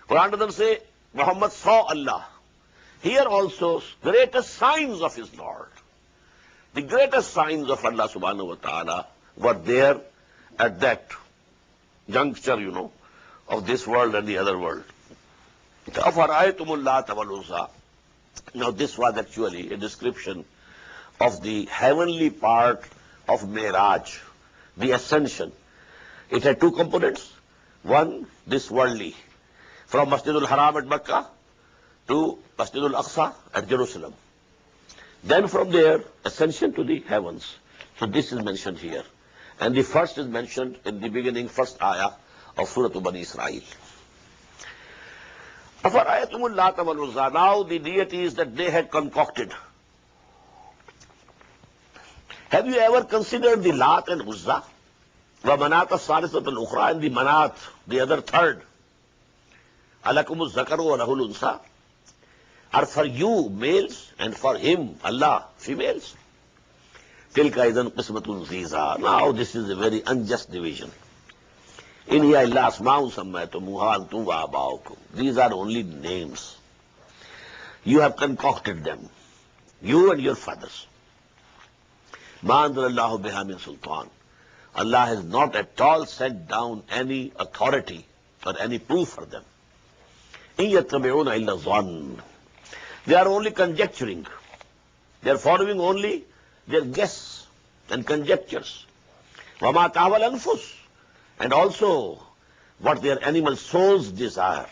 Quran doesn't say Muhammad saw Allah. Here also, greatest signs of his Lord. The greatest signs of Allah subhanahu wa ta'ala were there at that juncture, of this world and the other world. أَفَرَأَيْتُمُ اللَّاتَ وَالْعُزَّى. Now this was actually a description of the heavenly part of Miraj, the ascension. It had two components. One, this worldly, from Masjidul Haram at Mecca to Masjidul Aqsa at Jerusalem. Then from there, ascension to the heavens. So this is mentioned here. And the first is mentioned in the beginning, first ayah of Surah Bani Israel. أَفَرَأَيْتُمُ اللَّاتَ وَالْعُزَّى. Now the deities that they had concocted. Have you ever considered the Lat and Uzza? وَمَنَاتَ الثَّالِثَةَ الْأُخْرَى, and the Manat, the other third. أَلَكُمُ الذَّكَرُ وَلَهُ الْأُنثَى. Are for you males and for him, Allah, females. تِلْكَ إِذًا قِسْمَةٌ ضِيزَى. Now this is a very unjust division. إِنْ هِيَ إِلَّا أَسْمَاءٌ سَمَّيْتُمُوهَا أَنْتُمْ وَآبَاؤُكُمْ. These are only names. You have concocted them, you and your fathers. مَا أَنزَلَ اللَّهُ بِهَا مِنْ سُلْطَانٍ. Allah has not at all sent down any authority or any proof for them. إِنْ يَتَّبِعُونَ إِلَّا الظَّنَّ. They are only conjecturing. They are following only their guess and conjectures. وَمَا تَعْوَى الْأَنفُسُ. And also what their animal souls desire.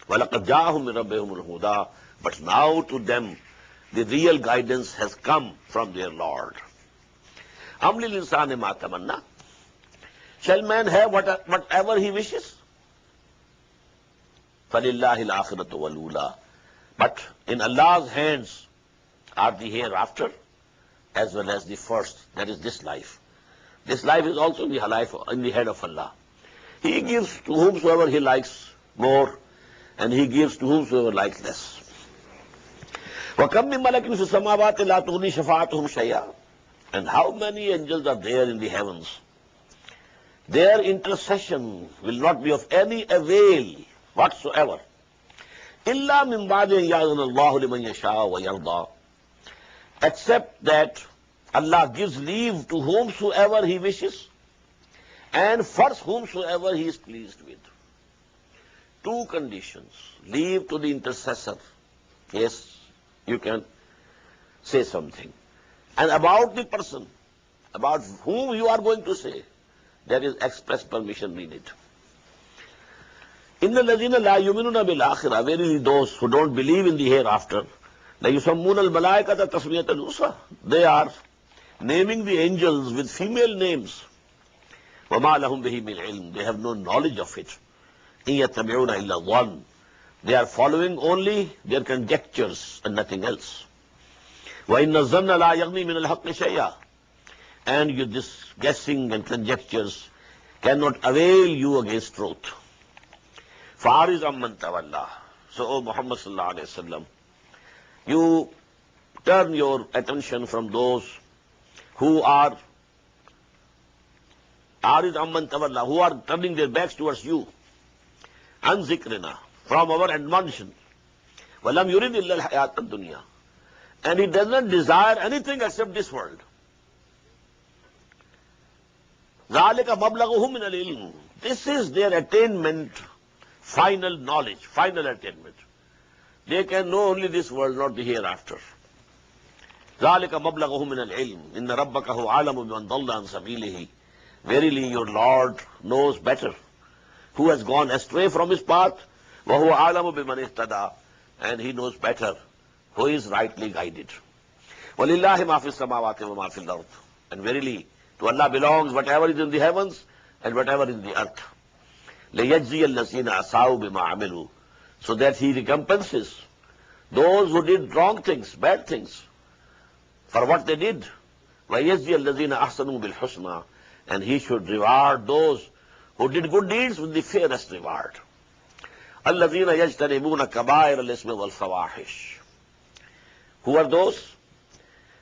وَلَقَدْ جَاءَهُم مِّن رَبِّهِمُ الْهُدَى. But now to them the real guidance has come from their Lord. أَمْ لِلْإِنسَانِ مَا تَمَنَّى. Shall man have whatever he wishes? فَلِلَّهِ الْآخِرَةُ وَالْأُولَى. But in Allah's hands are the hereafter as well as the first, that is this life. This life is also in the hand of Allah. He gives to whomsoever he likes more, and he gives to whomsoever likes less. وَكَمْ مِن مَلَكٍ فِي السَّمَاوَاتِ لَا تُغْنِي شَفَاعَتُهُمْ شَيْئًا. And how many angels are there in the heavens? Their intercession will not be of any avail whatsoever. إِلَّا مِن بَعْدِ أَن يَأْذَنَ اللَّهُ لِمَن يَشَاءُ وَيَرْضَى. Except that Allah gives leave to whomsoever he wishes, and first whomsoever he is pleased with. Two conditions. Leave to the intercessor. Yes, you can say something. And about the person, about whom you are going to say, there is express permission needed. إِنَّ الَّذِينَ لَا يُؤْمِنُونَ بِالْآخِرَةِ. Verily those who don't believe in the hereafter, لَيُسَمُّونَ الْمَلَائِكَةَ تَسْمِيَةَ الْأُنثَى. They are naming the angels with female names. وَمَا لَهُمْ بِهِ مِنْ عِلْمٍ. They have no knowledge of it. إِن يَتَّبِعُونَ إِلَّا الظَّنَّ. They are following only their conjectures and nothing else. وَإِنَّ الظَّنَّ لَا يَغْنِي مِنَ الْحَقِّ شَيْئًا. And this guessing and conjectures cannot avail you against truth. فَعَرِضْ عَمَّنْ تَوَلَّى. So, O Muhammad sallallahu alayhi wa sallam, you turn your attention from those who are عَرِضْ عَمَّنْ تَوَلَّى, who are turning their backs towards you. عَنْ ذِكْرِنَا, from our admonition. وَلَمْ يُرِدْ إِلَّا الْحَيَاةَ الدُّنْيَا. And he does not desire anything except this world. ذَلِكَ مَبْلَغُهُم مِّنَ الْعِلْمِ. This is their attainment, final knowledge, final attainment. They can know only this world, not the hereafter. ذَلِكَ مَبْلَغُهُم مِّنَ الْعِلْمِ إِنَّ رَبَّكَ هُوَ أَعْلَمُ بِمَنْ ضَلَّ عَنْ سَبِيلِهِ. Verily your Lord knows better who has gone astray from his path. وَهُوَ أَعْلَمُ بِمَنِ اهْتَدَى. And he knows better who is rightly guided. وَلِلَّهِ مَا فِي السَّمَاوَاتِ وَمَا فِي الْأَرْضِ. And verily to Allah belongs whatever is in the heavens and whatever is in the earth. لِيَجْزِيَ الَّذِينَ أَسَاءُوا بِمَا عَمِلُوا. So that he recompenses those who did wrong things, bad things, for what they did. وَيَجْزِيَ الَّذِينَ أَحْسَنُوا بِالْحُسْنَى. And he should reward those who did good deeds with the fairest reward. الَّذِينَ يَجْتَنِبُونَ كَبَائِرَ الْإِثْمِ وَالْفَوَاحِشِ. Who are those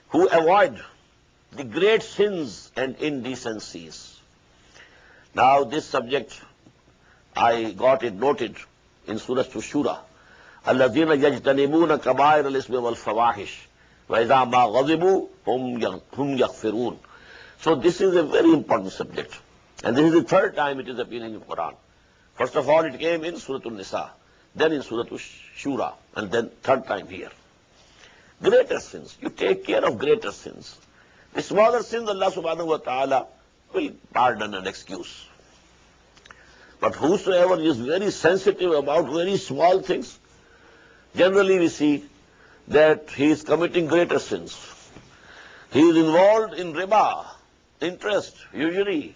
who avoid the great sins and indecencies? Now this subject, I got it noted in Surah Shura. الَّذِينَ يَجْتَنِبُونَ كَبَائِرَ الْإِثْمِ وَالْفَوَاحِشِ وَإِذَا مَا غَضِبُوا هُمْ يَغْفِرُونَ. So this is a very important subject. And this is the third time it is appearing in Quran. First of all, it came in Surah An-Nisa. then in Surah Shura, and then third time here. Greater sins. You take care of greater sins. The smaller sins, Allah subhanahu wa ta'ala will pardon and excuse. But whosoever is very sensitive about very small things, generally we see that he is committing greater sins. He is involved in riba, interest, usury,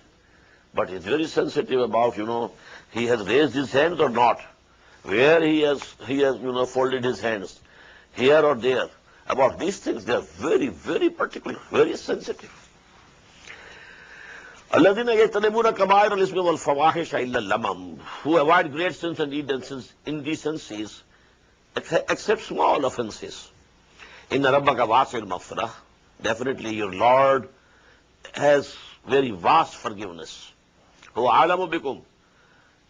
but he is very sensitive about, he has raised his hands or not, where he has folded his hands, here or there. About these things, they are very, very particular, very sensitive. الَّذِينَ يَجْتَنِبُونَ كَبَائِرَ الْإِثْمِ وَالْفَوَاحِشَ إِلَّا اللَّمَمَ, who avoid great sins and indecencies, except small offenses. إِنَّ رَبَّكَ وَاسِعُ الْمَغْفِرَةِ, definitely your Lord has very vast forgiveness. هُوَ أَعْلَمُ بِكُمْ,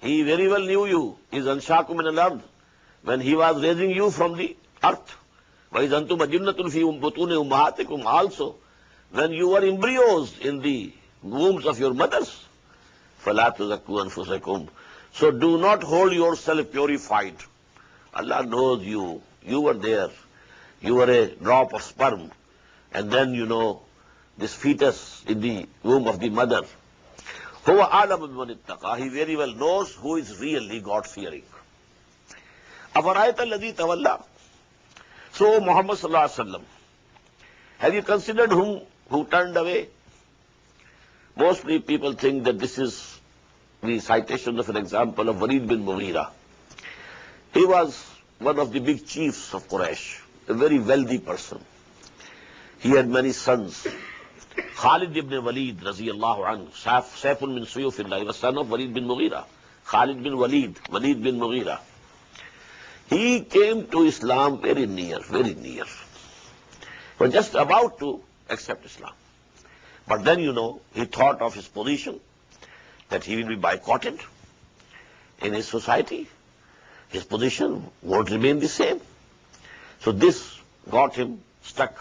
he very well knew you. Is أَنشَأَكُم مِّنَ الْأَرْضِ, when he was raising you from the earth. وَإِذْ أَنْتُمْ أَجِنَّةٌ فِي بُطُونِ أُمَّهَاتِكُمْ, also when you were embryos in the wombs of your mothers. فَلَا تُزَكُّوا أَنفُسَكُمْ, so do not hold yourself purified. Allah knows you. You were there. You were a drop of sperm. And then, this fetus in the womb of the mother. هُوَ أَعْلَمُ بِمَنِ اتَّقَى, he very well knows who is really God-fearing. أَفَرَأَيْتَ الَّذِي تَوَلَّى, so Muhammad sallallahu alaihi wasallam, have you considered who turned away? Mostly people think that this is the citation of an example of Walid bin Mughira. He was one of the big chiefs of Quraysh, a very wealthy person. He had many sons. Khalid ibn Walid, raziyallahu anhu, Saifun min Suyufillah, he was son of Walid bin Mughira. Khalid bin Walid, Walid bin Mughira. He came to Islam very near, very near. He was just about to accept Islam. But then, he thought of his position, that he will be boycotted in his society. His position won't remain the same. So this got him stuck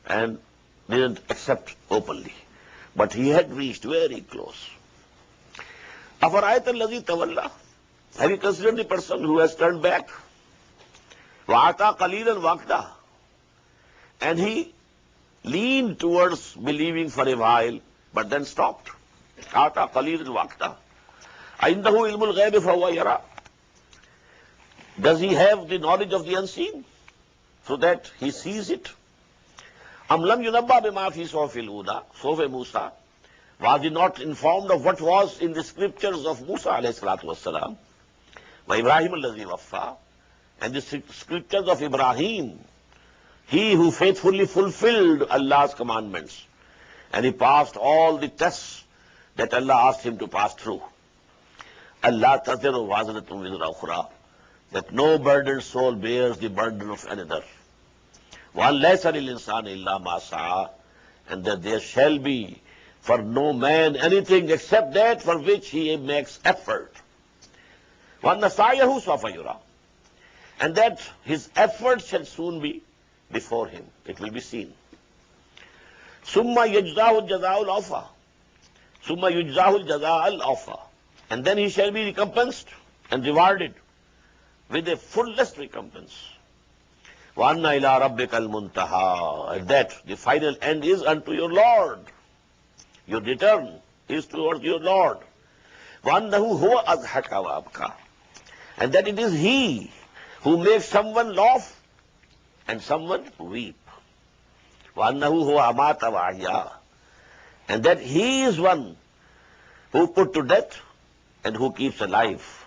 and didn't accept openly. But he had reached very close. أَفَرَأَيْتَ الَّذِي تَوَلَّى, have you considered the person who has turned back? وَأَعْطَى قَلِيلًا وَأَكْدَى, and he leaned towards believing for a while, but then stopped. أَعْطَى قَلِيلًا وَأَكْدَى أَعِنْدَهُ عِلْمُ الْغَيْبِ فَهُوَ يَرَى, does he have the knowledge of the unseen, so that he sees it? أَمْ لَمْ يُنَبَّأْ بِمَا فِي صُحُفِ الْأُولَى, صُحُفِ Musa, was he not informed of what was in the scriptures of Musa alayhi salatu wassalam, وَإِبْرَاهِيمَ الَّذِي وَفَّى, and the scriptures of Ibrahim, he who faithfully fulfilled Allah's commandments, and he passed all the tests that Allah asked him to pass through. Allah taziru wazratun wizra ukhra, that no burdened soul bears the burden of another. وَأَنْ لَيْسَ لِلْإِنسَانِ إِلَّا مَا سَعَى, and that there shall be for no man anything except that for which he makes effort. وَأَنَّ سَعْيَهُ سَوْفَ يُرَى, and that his effort shall soon be before him. It will be seen. ثُمَّ يُجْزَاهُ الْجَزَاءُ الْأَوْفَى, ثُمَّ يُجْزَاهُ الْجَزَاءَ الْأَوْفَى, and then he shall be recompensed and rewarded with a fullest recompense. وَأَنَّ إِلَىٰ رَبِّكَ الْمُنْتَهَى, and that the final end is unto your Lord. Your return is towards your Lord. وَأَنَّهُ هُوَ أَضْحَكَ وَأَبْكَى, and that it is He who makes someone laugh and someone weep. وَأَنَّهُ هُوَ أَمَاتَ وَأَحْيَا, and that He is one who put to death and who keeps alive.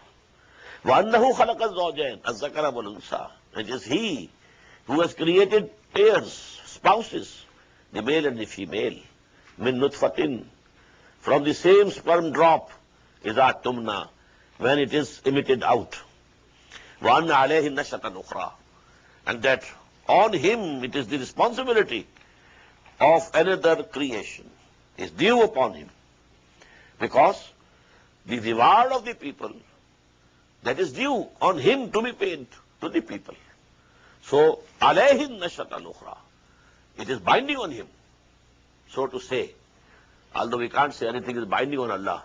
وَأَنَّهُ خَلَقَ الزَّوْجَيْنِ الذَّكَرَ وَالْأُنثَى, it is He who has created pairs, spouses, the male and the female. مِن نُطْفَةٍ, from the same sperm drop, إِذَا تُمْنَى, when it is emitted out. وَأَنَّ عَلَيْهِ النَّشَةَ الْأُخْرَى, and that on him it is the responsibility of another creation, is due upon him. Because the reward of the people, that is due on him to be paid to the people. So, عَلَيْهِ النَّشَةَ الْأُخْرَى, it is binding on him, so to say. Although we can't say anything is binding on Allah.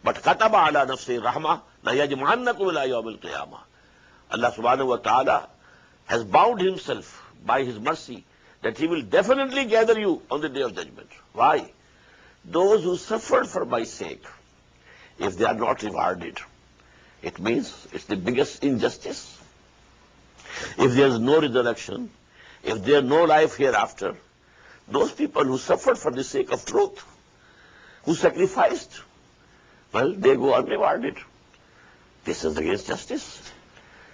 But كَتَبَ عَلَى نَفْسِهِ الرَّحْمَةِ لَيَجْمَعَنَّكُمْ إِلَىٰ يَوْمِ الْقِيَامَةِ, Allah subhanahu wa ta'ala has bound himself by his mercy that he will definitely gather you on the day of judgment. Why? Those who suffered for my sake, if they are not rewarded, it means it's the biggest injustice. If there is no resurrection, if there is no life hereafter, those people who suffered for the sake of truth, who sacrificed, well, they go unrewarded. This is against justice.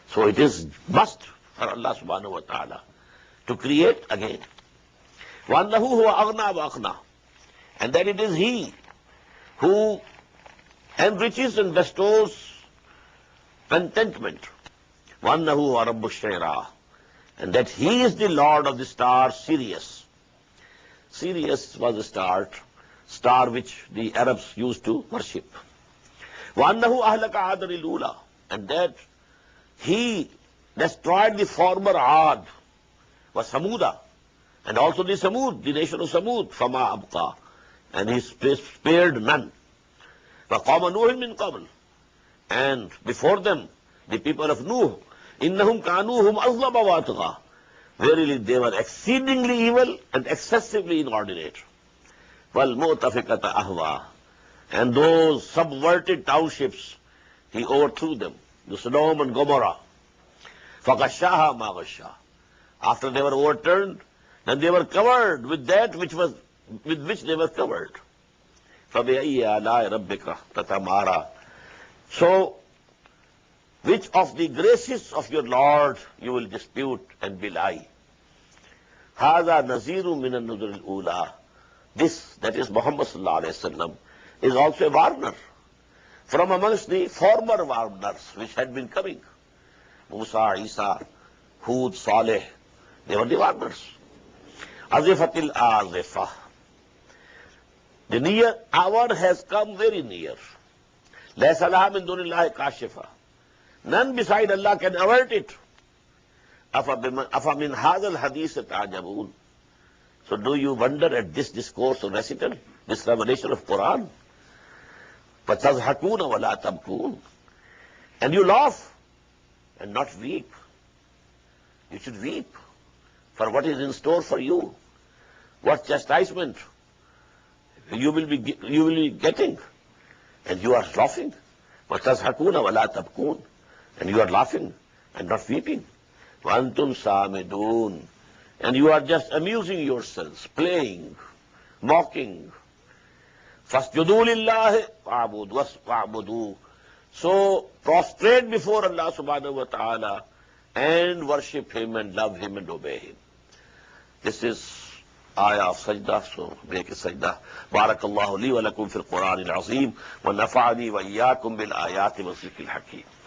So it is must for Allah subhanahu wa ta'ala to create again. وَأَنَّهُ هُوَ أَغْنَى وَأَقْنَى. And that it is He who enriches and bestows contentment. وَأَنَّهُ هُوَ رَبُّ الشَّعْرَى. And that He is the Lord of the star Sirius. Sirius was a star which the Arabs used to worship. وَأَنَّهُ أَهْلَكَ عَادًا الْأُولَى. And that He destroyed the former Ad, was Samuda, and also the Samud, the nation of Samud, فَمَا أَبْقَى. And He spared none. وَقَوْمَ نُوحٍ مِّن قَبْلِ. And before them, the people of Nuh, إِنَّهُمْ كَانُوا هُمْ أَظْلَمَ وَأَطْغَى. Verily they were exceedingly evil and excessively inordinate. وَالْمُؤْتَفِكَةَ أَهْوَى. And those subverted townships, He overthrew them, the Sodom and Gomorrah. فَغَشَّاهَا مَا غَشَّا. After they were overturned, then they were covered with that with which they were covered. فَبِأَيِّ آلَاءِ رَبِّكَ تَتَمَارَى. So, which of the graces of your Lord you will dispute and belie? هَذَا نَذِيرٌ مِّنَ النُّذُرِ الْأُولَى. This, that is Muhammad sallallahu alayhi wa sallam, is also a warner from amongst the former warners which had been coming. Musa, Isa, Hud, Saleh, they were the warners. Azifatil Azifah. The near hour has come very near. Laysa laha min dunillahi kashifa. None beside Allah can avert it. Afa min hadha al-hadith ta'jabun. So do you wonder at this discourse or recital, this revelation of Quran? فَتَضْحَكُونَ وَلَا تَبْكُونَ. And you laugh and not weep. You should weep for what is in store for you. What chastisement you will be getting. And you are laughing. وَتَضْحَكُونَ وَلَا تَبْكُونَ. And you are laughing and not weeping. وَأَنْتُمْ سَامِدُونَ. And you are just amusing yourselves, playing, mocking. فَاسْجُدُوا لِلَّهِ وَاعْبُدُوا. So prostrate before Allah subhanahu wa ta'ala and worship Him and love Him and obey Him. This is ayah of sajda, so make a sajda. Barakallahu li wa lakum fil Quran al-azim wa nafa'ani wa iyyakum bil ayati wa zikr al-hakim.